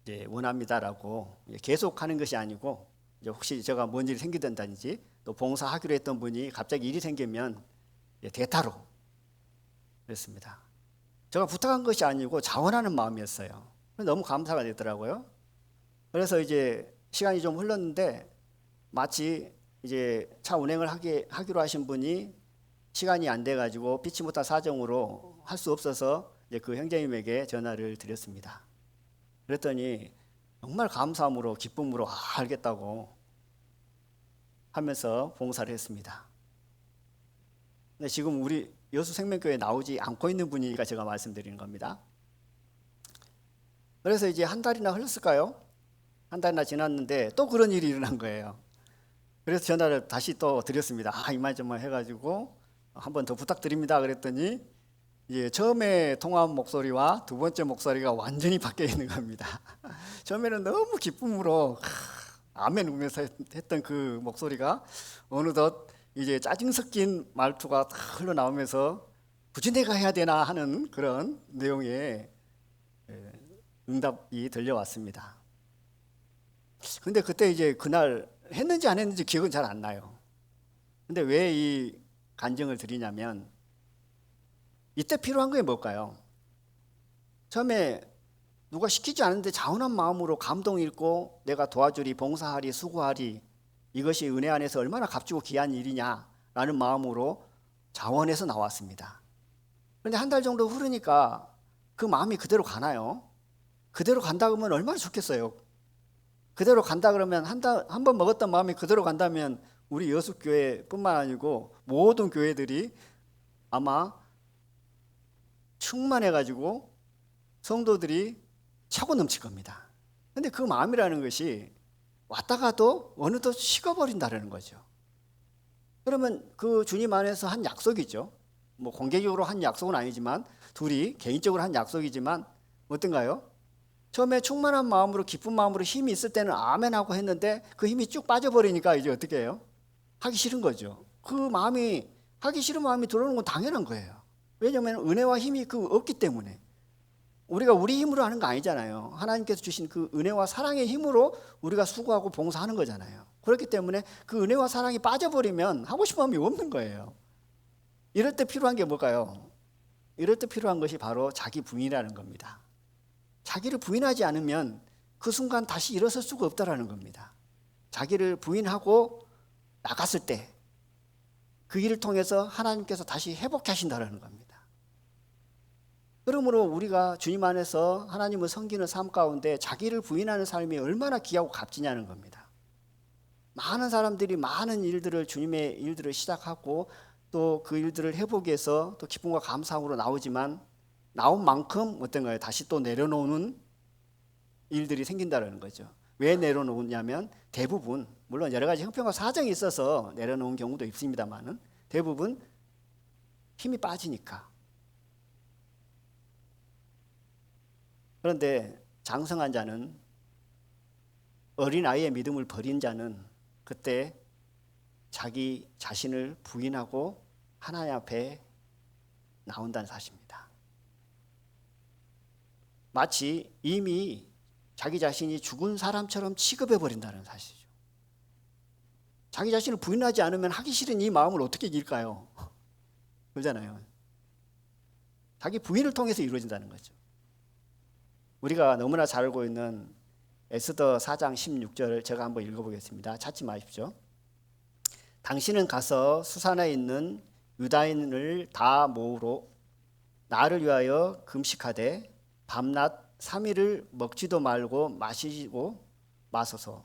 이제 원합니다라고, 계속 하는 것이 아니고 이제 혹시 제가 뭔 일이 생기든지 또 봉사하기로 했던 분이 갑자기 일이 생기면 대타로 그랬습니다. 제가 부탁한 것이 아니고 자원하는 마음이었어요. 너무 감사가 되더라고요. 그래서 이제 시간이 좀 흘렀는데 마치 이제 차 운행을 하기로 하신 분이 시간이 안 돼가지고 피치 못할 사정으로 할 수 없어서 이제 그 형제님에게 전화를 드렸습니다. 그랬더니 정말 감사함으로 기쁨으로 알겠다고 하면서 봉사를 했습니다. 근데 지금 우리 여수생명교회에 나오지 않고 있는 분이니까 제가 말씀드리는 겁니다. 그래서 이제 한 달이나 흘렀을까요? 한 달이나 지났는데 또 그런 일이 일어난 거예요. 그래서 전화를 다시 또 드렸습니다. 이만저만 해가지고 한 번 더 부탁드립니다. 그랬더니 처음에 통화한 목소리와 두 번째 목소리가 완전히 바뀌어 있는 겁니다. 처음에는 너무 기쁨으로 아멘 우면서 했던 그 목소리가 어느덧 이제 짜증 섞인 말투가 흘러나오면서 굳이 내가 해야 되나 하는 그런 내용의 응답이 들려왔습니다. 근데 그때 이제 그날 했는지 안 했는지 기억은 잘 안 나요. 근데 왜 이 간증을 드리냐면 이때 필요한 게 뭘까요? 처음에 누가 시키지 않은데 자원한 마음으로 감동 읽고 내가 도와주리, 봉사하리, 수고하리, 이것이 은혜 안에서 얼마나 값지고 귀한 일이냐라는 마음으로 자원해서 나왔습니다. 그런데 한 달 정도 흐르니까 그 마음이 그대로 가나요? 그대로 간다 그러면 얼마나 좋겠어요. 그대로 간다 그러면 한 번 먹었던 마음이 그대로 간다면 우리 여수교회뿐만 아니고 모든 교회들이 아마 충만해가지고 성도들이 차고 넘칠 겁니다. 그런데 그 마음이라는 것이 왔다가도 어느덧 식어버린다는 거죠. 그러면 그 주님 안에서 한 약속이죠. 뭐 공개적으로 한 약속은 아니지만 둘이 개인적으로 한 약속이지만 어떤가요? 처음에 충만한 마음으로 기쁜 마음으로 힘이 있을 때는 아멘하고 했는데 그 힘이 쭉 빠져버리니까 이제 어떻게 해요? 하기 싫은 거죠. 그 마음이 하기 싫은 마음이 들어오는 건 당연한 거예요. 왜냐하면 은혜와 힘이 없기 때문에. 우리가 우리 힘으로 하는 거 아니잖아요. 하나님께서 주신 그 은혜와 사랑의 힘으로 우리가 수고하고 봉사하는 거잖아요. 그렇기 때문에 그 은혜와 사랑이 빠져버리면 하고 싶은 마음이 없는 거예요. 이럴 때 필요한 게 뭘까요? 이럴 때 필요한 것이 바로 자기 부인이라는 겁니다. 자기를 부인하지 않으면 그 순간 다시 일어설 수가 없다라는 겁니다. 자기를 부인하고 나갔을 때 그 일을 통해서 하나님께서 다시 회복해 하신다는 겁니다. 그러므로 우리가 주님 안에서 하나님을 섬기는 삶 가운데 자기를 부인하는 삶이 얼마나 귀하고 값지냐는 겁니다. 많은 사람들이 많은 일들을 주님의 일들을 시작하고 또 그 일들을 회복해서 위해서 또 기쁨과 감사함으로 나오지만 나온 만큼 어떤 거예요? 다시 또 내려놓는 일들이 생긴다는 거죠. 왜 내려놓냐면 대부분 물론 여러 가지 형편과 사정이 있어서 내려놓은 경우도 있습니다만은 대부분 힘이 빠지니까. 그런데 장성한 자는 어린아이의 믿음을 버린 자는 그때 자기 자신을 부인하고 하나님 앞에 나온다는 사실입니다. 마치 이미 자기 자신이 죽은 사람처럼 취급해 버린다는 사실이죠. 자기 자신을 부인하지 않으면 하기 싫은 이 마음을 어떻게 이길까요? 그러잖아요. 자기 부인을 통해서 이루어진다는 거죠. 우리가 너무나 잘 알고 있는 에스더 4장 16절 제가 한번 읽어보겠습니다. 찾지 마십시오. 당신은 가서 수산에 있는 유다인을 다 모으러 나를 위하여 금식하되 밤낮 3일을 먹지도 말고 마시고 마소서.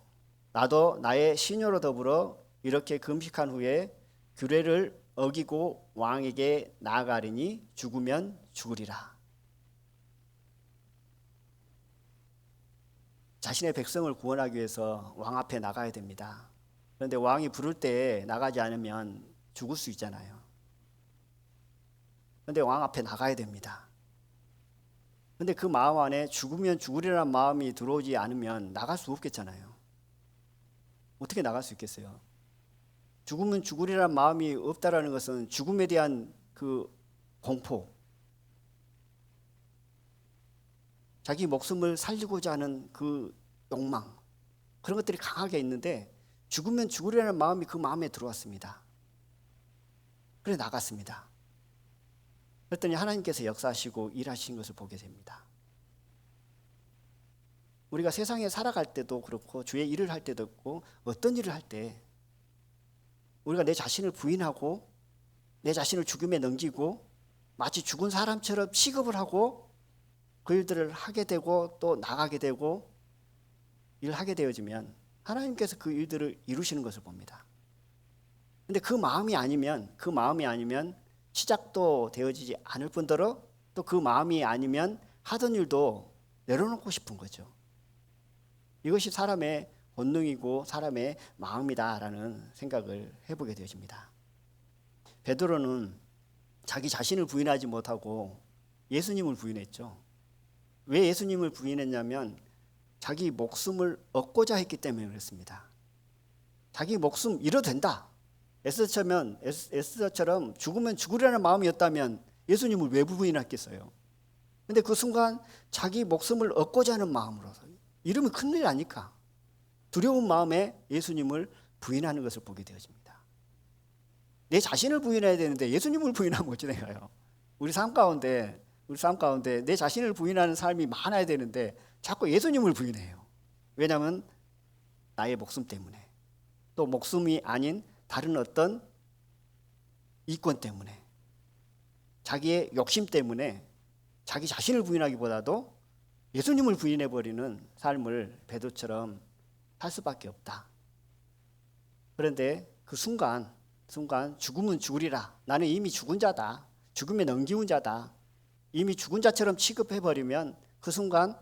나도 나의 시녀로 더불어 이렇게 금식한 후에 규례를 어기고 왕에게 나아가리니 죽으면 죽으리라. 자신의 백성을 구원하기 위해서 왕 앞에 나가야 됩니다. 그런데 왕이 부를 때 나가지 않으면 죽을 수 있잖아요. 그런데 왕 앞에 나가야 됩니다. 그런데 그 마음 안에 죽으면 죽으리라는 마음이 들어오지 않으면 나갈 수 없겠잖아요. 어떻게 나갈 수 있겠어요? 죽으면 죽으리라는 마음이 없다라는 것은 죽음에 대한 그 공포, 자기 목숨을 살리고자 하는 그 욕망, 그런 것들이 강하게 있는데 죽으면 죽으리라는 마음이 그 마음에 들어왔습니다. 그래 나갔습니다. 그랬더니 하나님께서 역사하시고 일하신 것을 보게 됩니다. 우리가 세상에 살아갈 때도 그렇고 주의 일을 할 때도 있고 어떤 일을 할 때 우리가 내 자신을 부인하고 내 자신을 죽음에 넘기고 마치 죽은 사람처럼 취급을 하고 그 일들을 하게 되고 또 나가게 되고 일하게 되어지면 하나님께서 그 일들을 이루시는 것을 봅니다. 근데 그 마음이 아니면 시작도 되어지지 않을 뿐더러 또 그 마음이 아니면 하던 일도 내려놓고 싶은 거죠. 이것이 사람의 본능이고 사람의 마음이다라는 생각을 해보게 되어집니다. 베드로는 자기 자신을 부인하지 못하고 예수님을 부인했죠. 왜 예수님을 부인했냐면 자기 목숨을 얻고자 했기 때문에 그렇습니다. 자기 목숨 잃어도 된다. 에스더처럼 죽으면 죽으려는 마음이었다면 예수님을 왜 부인했겠어요? 근데 그 순간 자기 목숨을 얻고자 하는 마음으로서 이러면 큰일 아니까 두려운 마음에 예수님을 부인하는 것을 보게 되어집니다. 내 자신을 부인해야 되는데 예수님을 부인하면 어찌 될까요? 우리 삶 가운데 내 자신을 부인하는 삶이 많아야 되는데 자꾸 예수님을 부인해요. 왜냐하면 나의 목숨 때문에, 또 목숨이 아닌 다른 어떤 이권 때문에, 자기의 욕심 때문에 자기 자신을 부인하기보다도 예수님을 부인해버리는 삶을 베드로처럼 살 수밖에 없다. 그런데 그 순간 죽으면 죽으리라. 나는 이미 죽은 자다. 죽음에 넘기운 자다. 이미 죽은 자처럼 취급해버리면 그 순간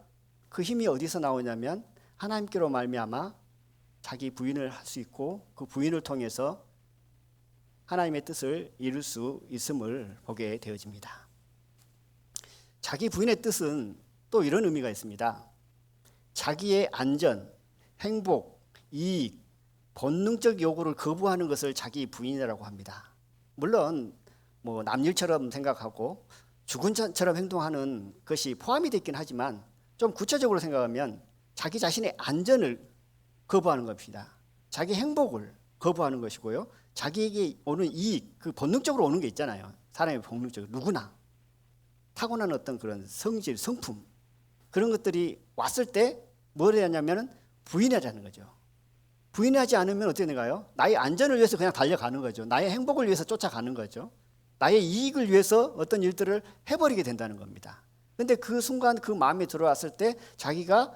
그 힘이 어디서 나오냐면 하나님께로 말미암아 자기 부인을 할 수 있고 그 부인을 통해서 하나님의 뜻을 이룰 수 있음을 보게 되어집니다. 자기 부인의 뜻은 또 이런 의미가 있습니다. 자기의 안전, 행복, 이익, 본능적 요구를 거부하는 것을 자기 부인이라고 합니다. 물론 남일처럼 생각하고 죽은 자처럼 행동하는 것이 포함이 되긴 하지만 좀 구체적으로 생각하면 자기 자신의 안전을 거부하는 것입니다. 자기 행복을 거부하는 것이고요. 자기에게 오는 이익, 그 본능적으로 오는 게 있잖아요. 사람의 본능적으로 누구나 타고난 어떤 그런 성질, 성품 그런 것들이 왔을 때 뭘 해야 하냐면 부인하자는 거죠. 부인하지 않으면 어떻게 될까요? 나의 안전을 위해서 그냥 달려가는 거죠. 나의 행복을 위해서 쫓아가는 거죠. 나의 이익을 위해서 어떤 일들을 해버리게 된다는 겁니다. 그런데 그 순간 그 마음이 들어왔을 때 자기가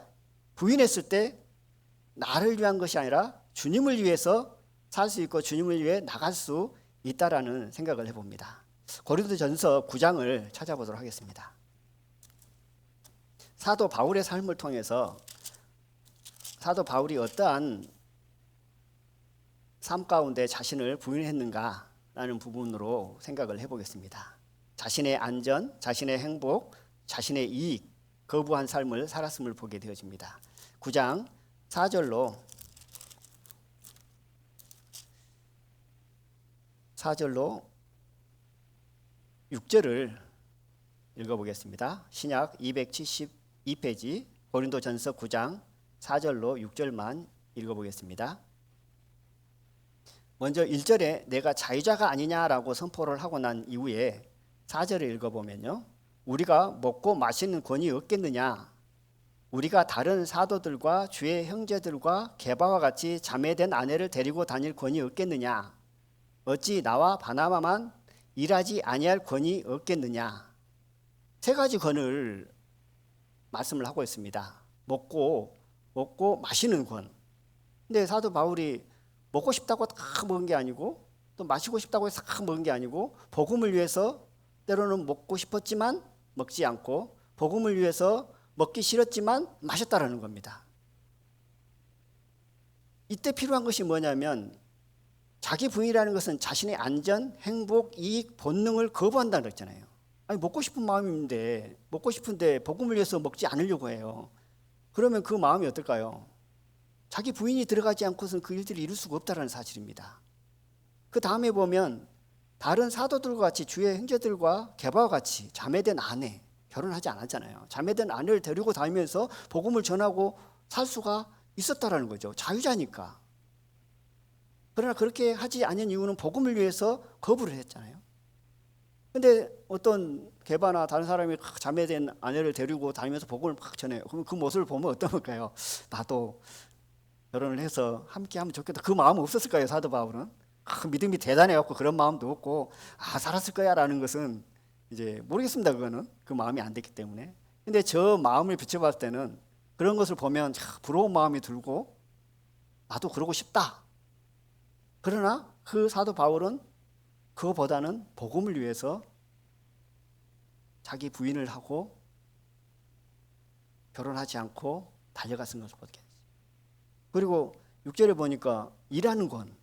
부인했을 때 나를 위한 것이 아니라 주님을 위해서 살 수 있고 주님을 위해 나갈 수 있다라는 생각을 해봅니다. 고린도전서 9장을 찾아보도록 하겠습니다. 사도 바울의 삶을 통해서 사도 바울이 어떠한 삶 가운데 자신을 부인했는가라는 부분으로 생각을 해보겠습니다. 자신의 안전, 자신의 행복, 자신의 이익, 거부한 삶을 살았음을 보게 되어집니다. 9장 4절로 6절을 읽어보겠습니다. 신약 272페이지 고린도전서 9장 4절로 6절만 읽어보겠습니다. 먼저 1절에 내가 자유자가 아니냐라고 선포를 하고 난 이후에 4절을 읽어보면요. 우리가 먹고 마시는 권위 없겠느냐? 우리가 다른 사도들과 주의 형제들과 게바와 같이 자매된 아내를 데리고 다닐 권위 없겠느냐? 어찌 나와 바나바만 일하지 아니할 권위 없겠느냐? 세 가지 권을 말씀을 하고 있습니다. 먹고 마시는 권. 근데 사도 바울이 먹고 싶다고 다 먹은 게 아니고 또 마시고 싶다고 해서 다 먹은 게 아니고 복음을 위해서 때로는 먹고 싶었지만 먹지 않고 복음을 위해서 먹기 싫었지만 마셨다라는 겁니다. 이때 필요한 것이 뭐냐면 자기 부인이라는 것은 자신의 안전, 행복, 이익, 본능을 거부한다는 거잖아요. 아니 먹고 싶은 마음인데 먹고 싶은데 복음을 위해서 먹지 않으려고 해요. 그러면 그 마음이 어떨까요? 자기 부인이 들어가지 않고서는 그 일들을 이룰 수가 없다는 사실입니다. 그 다음에 보면 다른 사도들과 같이 주의 형제들과 게바와 같이 자매된 아내, 결혼하지 않았잖아요. 자매된 아내를 데리고 다니면서 복음을 전하고 살 수가 있었다라는 거죠. 자유자니까. 그러나 그렇게 하지 않은 이유는 복음을 위해서 거부를 했잖아요. 근데 어떤 게바나 다른 사람이 자매된 아내를 데리고 다니면서 복음을 막 전해요. 그럼 그 모습을 보면 어떤 걸까요? 나도 결혼을 해서 함께 하면 좋겠다. 그 마음은 없었을까요? 사도 바울은? 믿음이 대단해갖고 그런 마음도 없고 살았을 거야 라는 것은 이제 모르겠습니다. 그거는 그 마음이 안 됐기 때문에. 근데 저 마음을 비춰봤을 때는 그런 것을 보면 부러운 마음이 들고 나도 그러고 싶다. 그러나 그 사도 바울은 그거보다는 복음을 위해서 자기 부인을 하고 결혼하지 않고 달려갔은 것을 보게 됐어요. 그리고 6절에 보니까 일하는 건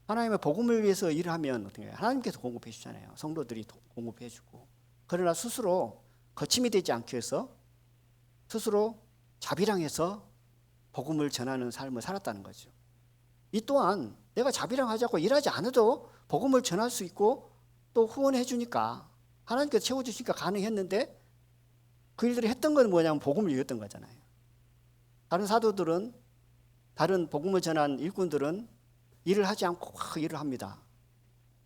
하나님의 복음을 위해서 일하면 어떻게 해요? 하나님께서 공급해 주잖아요. 성도들이 공급해 주고. 그러나 스스로 거침이 되지 않기 위해서 스스로 자비랑해서 복음을 전하는 삶을 살았다는 거죠. 이 또한 내가 자비랑하지 않고 일하지 않아도 복음을 전할 수 있고 또 후원해 주니까 하나님께서 채워주시니까 가능했는데 그 일들이 했던 건 뭐냐면 복음을 위했던 거잖아요. 다른 사도들은 다른 복음을 전한 일꾼들은 일을 하지 않고 막 일을 합니다.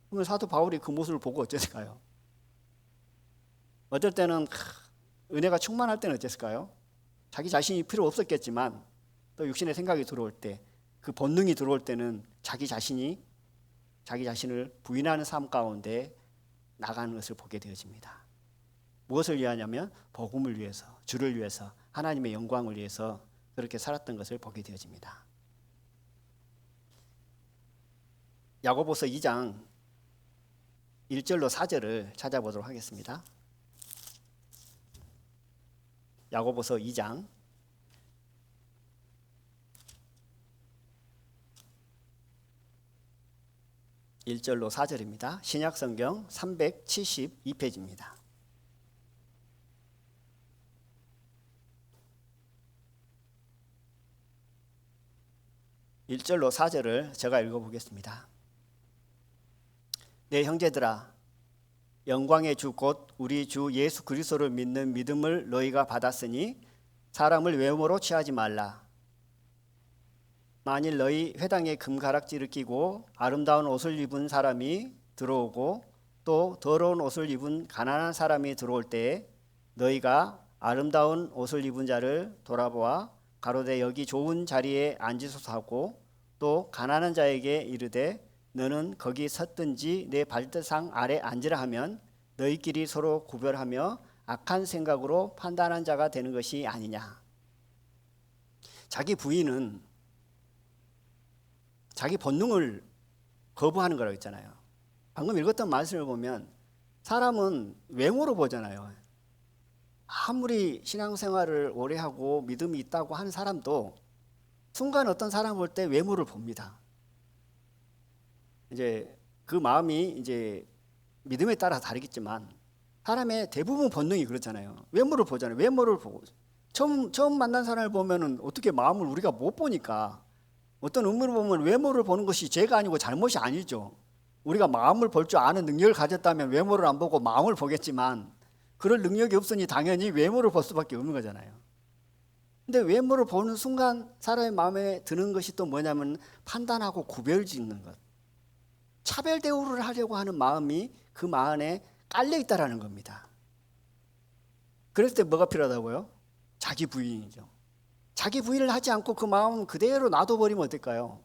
그러면 사도 바울이 그 모습을 보고 어땠을까요? 어떨 때는 은혜가 충만할 때는 어땠을까요? 자기 자신이 필요 없었겠지만 또 육신의 생각이 들어올 때, 그 본능이 들어올 때는 자기 자신을 부인하는 삶 가운데 나가는 것을 보게 되어집니다. 무엇을 위하냐면 복음을 위해서, 주를 위해서, 하나님의 영광을 위해서 그렇게 살았던 것을 보게 되어집니다. 야고보서 2장 1절로 4절을 찾아보도록 하겠습니다. 야고보서 2장 1절로 4절입니다. 신약성경 372페이지입니다. (1절로 4절을) 제가 읽어보겠습니다. 내 형제들아, 영광의 주 곧 우리 주 예수 그리스도를 믿는 믿음을 너희가 받았으니 사람을 외모로 취하지 말라. 만일 너희 회당에 금가락지를 끼고 아름다운 옷을 입은 사람이 들어오고 또 더러운 옷을 입은 가난한 사람이 들어올 때에 너희가 아름다운 옷을 입은 자를 돌아보아 가로되 여기 좋은 자리에 앉으소서 하고 또 가난한 자에게 이르되 너는 거기 섰든지 내 발등상 아래 앉으라 하면 너희끼리 서로 구별하며 악한 생각으로 판단한 자가 되는 것이 아니냐. 자기 부인은 자기 본능을 거부하는 거라고 했잖아요. 방금 읽었던 말씀을 보면 사람은 외모로 보잖아요. 아무리 신앙생활을 오래 하고 믿음이 있다고 하는 사람도 순간 어떤 사람 볼 때 외모를 봅니다. 이제 그 마음이 이제 믿음에 따라 다르겠지만 사람의 대부분 본능이 그렇잖아요. 외모를 보잖아요. 외모를 보고 처음 만난 사람을 보면은 어떻게 마음을 우리가 못 보니까 어떤 의미로 보면 외모를 보는 것이 죄가 아니고 잘못이 아니죠. 우리가 마음을 볼 줄 아는 능력을 가졌다면 외모를 안 보고 마음을 보겠지만 그럴 능력이 없으니 당연히 외모를 볼 수밖에 없는 거잖아요. 근데 외모를 보는 순간 사람의 마음에 드는 것이 또 뭐냐면 판단하고 구별짓는 것. 차별 대우를 하려고 하는 마음이 그 마음에 깔려 있다라는 겁니다. 그럴 때 뭐가 필요하다고요? 자기 부인이죠. 자기 부인을 하지 않고 그 마음 그대로 놔둬버리면 어떨까요?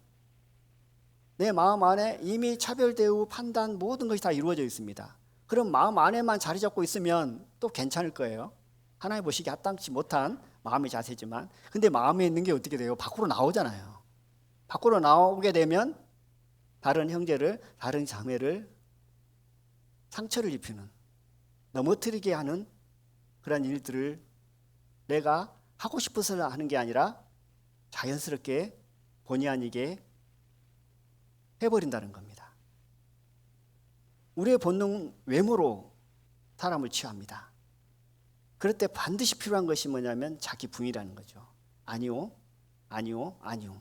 내 마음 안에 이미 차별 대우, 판단 모든 것이 다 이루어져 있습니다. 그럼 마음 안에만 자리 잡고 있으면 또 괜찮을 거예요. 하나님 보시기에 합당치 못한 마음의 자세지만, 근데 마음에 있는 게 어떻게 돼요? 밖으로 나오잖아요. 밖으로 나오게 되면 다른 형제를, 다른 자매를 상처를 입히는, 넘어뜨리게 하는 그런 일들을 내가 하고 싶어서 하는 게 아니라 자연스럽게 본의 아니게 해버린다는 겁니다. 우리의 본능 외모로 사람을 취합니다. 그럴 때 반드시 필요한 것이 뭐냐면 자기 부인이라는 거죠. 아니요, 아니요, 아니요.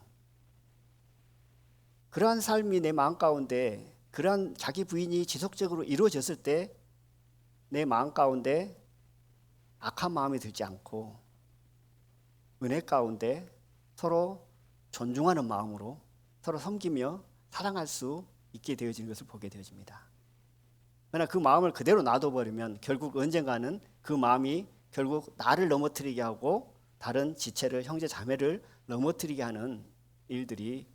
그러한 삶이 내 마음 가운데, 그러한 자기 부인이 지속적으로 이루어졌을 때 내 마음 가운데 악한 마음이 들지 않고 은혜 가운데 서로 존중하는 마음으로 서로 섬기며 사랑할 수 있게 되어지는 것을 보게 되어집니다. 그러나 그 마음을 그대로 놔둬버리면 결국 언젠가는 그 마음이 결국 나를 넘어뜨리게 하고 다른 지체를, 형제 자매를 넘어뜨리게 하는 일들이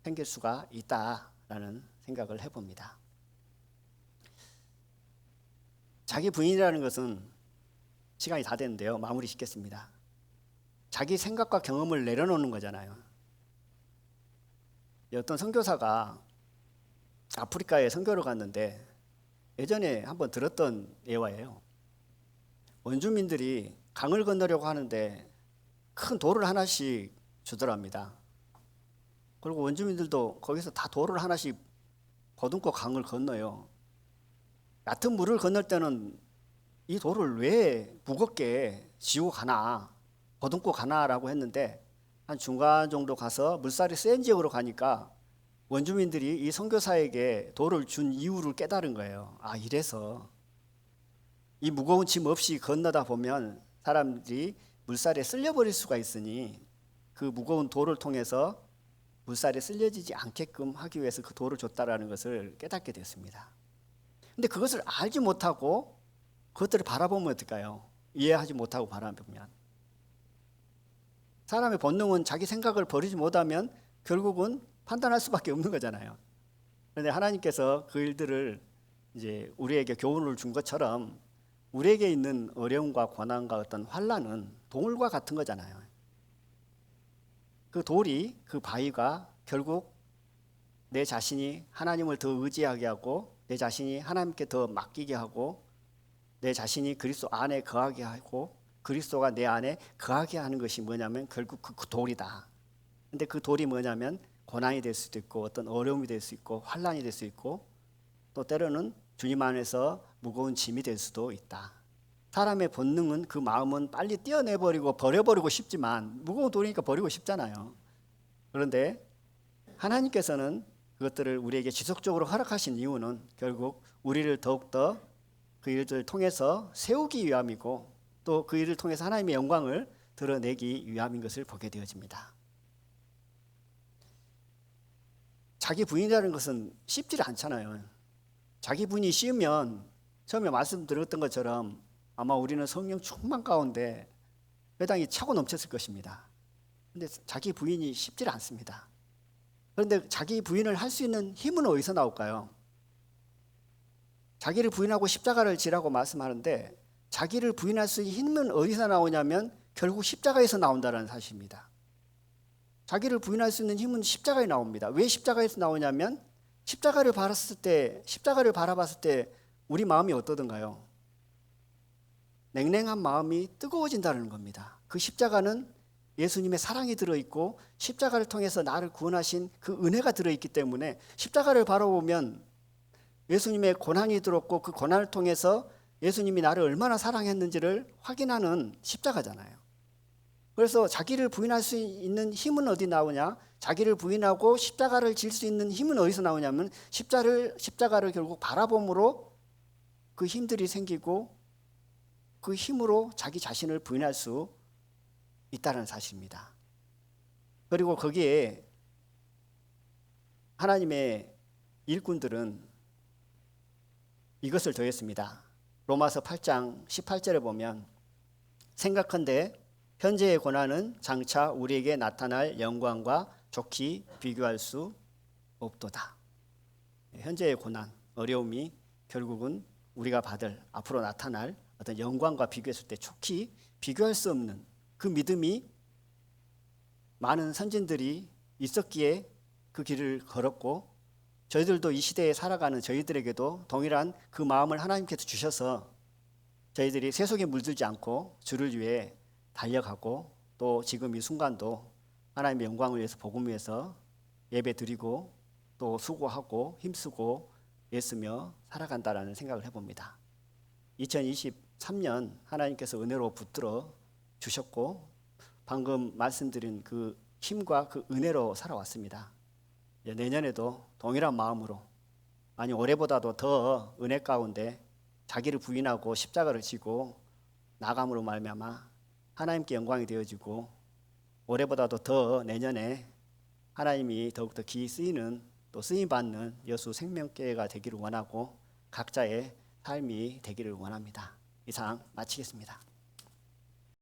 생길 수가 있다라는 생각을 해봅니다. 자기 부인이라는 것은 시간이 다 됐는데요. 마무리 짓겠습니다. 자기 생각과 경험을 내려놓는 거잖아요. 어떤 선교사가 아프리카에 선교를 갔는데 예전에 한번 들었던 예화예요. 원주민들이 강을 건너려고 하는데 큰 돌을 하나씩 주더랍니다. 그리고 원주민들도 거기서 다 돌을 하나씩 보듬고 강을 건너요. 얕은 물을 건널 때는 이 돌을 왜 무겁게 지고 가나, 보듬고 가나라고 했는데, 한 중간 정도 가서 물살이 센 지역으로 가니까 원주민들이 이 선교사에게 돌을 준 이유를 깨달은 거예요. 아, 이래서 이 무거운 짐 없이 건너다 보면 사람들이 물살에 쓸려버릴 수가 있으니 그 무거운 돌을 통해서 물살에 쓸려지지 않게끔 하기 위해서 그 돌을 줬다라는 것을 깨닫게 됐습니다. 근데 그것을 알지 못하고 그것들을 바라보면 어떨까요? 이해하지 못하고 바라보면 사람의 본능은 자기 생각을 버리지 못하면 결국은 판단할 수밖에 없는 거잖아요. 그런데 하나님께서 그 일들을 이제 우리에게 교훈을 준 것처럼 우리에게 있는 어려움과 고난과 어떤 환난은 동물과 같은 거잖아요. 그 돌이, 그 바위가 결국 내 자신이 하나님을 더 의지하게 하고 내 자신이 하나님께 더 맡기게 하고 내 자신이 그리스도 안에 거하게 하고 그리스도가 내 안에 거하게 하는 것이 뭐냐면 결국 그 돌이다. 근데 그 돌이 뭐냐면 고난이 될 수도 있고 어떤 어려움이 될 수 있고 환난이 될 수 있고 또 때로는 주님 안에서 무거운 짐이 될 수도 있다. 사람의 본능은 그 마음은 빨리 떼어내버리고 버려버리고 싶지만 무거운 돌이니까 버리고 싶잖아요. 그런데 하나님께서는 그것들을 우리에게 지속적으로 허락하신 이유는 결국 우리를 더욱더 그 일들을 통해서 세우기 위함이고 또 그 일을 통해서 하나님의 영광을 드러내기 위함인 것을 보게 되어집니다. 자기 부인이라는 것은 쉽지 않잖아요. 자기 부인이 쉬우면 처음에 말씀드렸던 것처럼 아마 우리는 성령 충만 가운데 회당이 차고 넘쳤을 것입니다. 그런데 자기 부인이 쉽지 않습니다. 그런데 자기 부인을 할 수 있는 힘은 어디서 나올까요? 자기를 부인하고 십자가를 지라고 말씀하는데 자기를 부인할 수 있는 힘은 어디서 나오냐면 결국 십자가에서 나온다는 사실입니다. 자기를 부인할 수 있는 힘은 십자가에 나옵니다. 왜 십자가에서 나오냐면 십자가를 바라봤을 때 우리 마음이 어떠던가요? 냉랭한 마음이 뜨거워진다는 겁니다. 그 십자가는 예수님의 사랑이 들어있고 십자가를 통해서 나를 구원하신 그 은혜가 들어있기 때문에 십자가를 바라보면 예수님의 고난이 들었고 그 고난을 통해서 예수님이 나를 얼마나 사랑했는지를 확인하는 십자가잖아요. 그래서 자기를 부인할 수 있는 힘은 어디 나오냐? 자기를 부인하고 십자가를 질 수 있는 힘은 어디서 나오냐면 십자가를 결국 바라봄으로 그 힘들이 생기고 그 힘으로 자기 자신을 부인할 수 있다는 사실입니다. 그리고 거기에 하나님의 일꾼들은 이것을 더했습니다. 로마서 8장 18절에 보면 생각한데 현재의 고난은 장차 우리에게 나타날 영광과 좋게 비교할 수 없도다. 현재의 고난, 어려움이 결국은 우리가 받을 앞으로 나타날 어떤 영광과 비교했을 때 좋게 비교할 수 없는 그 믿음이 많은 선진들이 있었기에 그 길을 걸었고 저희들도 이 시대에 살아가는 저희들에게도 동일한 그 마음을 하나님께서 주셔서 저희들이 세속에 물들지 않고 주를 위해 달려가고 또 지금 이 순간도 하나님의 영광을 위해서 복음을 위해서 예배 드리고 또 수고하고 힘쓰고 애쓰며 살아간다라는 생각을 해봅니다. 2023년 하나님께서 은혜로 붙들어 주셨고 방금 말씀드린 그 힘과 그 은혜로 살아왔습니다. 내년에도 동일한 마음으로 아니 올해보다도 더 은혜 가운데 자기를 부인하고 십자가를 지고 나감으로 말미암아 하나님께 영광이 되어지고 올해보다도 더 내년에 하나님이 더욱더 기이 쓰이는 또 쓰임받는 여수 생명교회가 되기를 원하고 각자의 삶이 되기를 원합니다. 이상 마치겠습니다.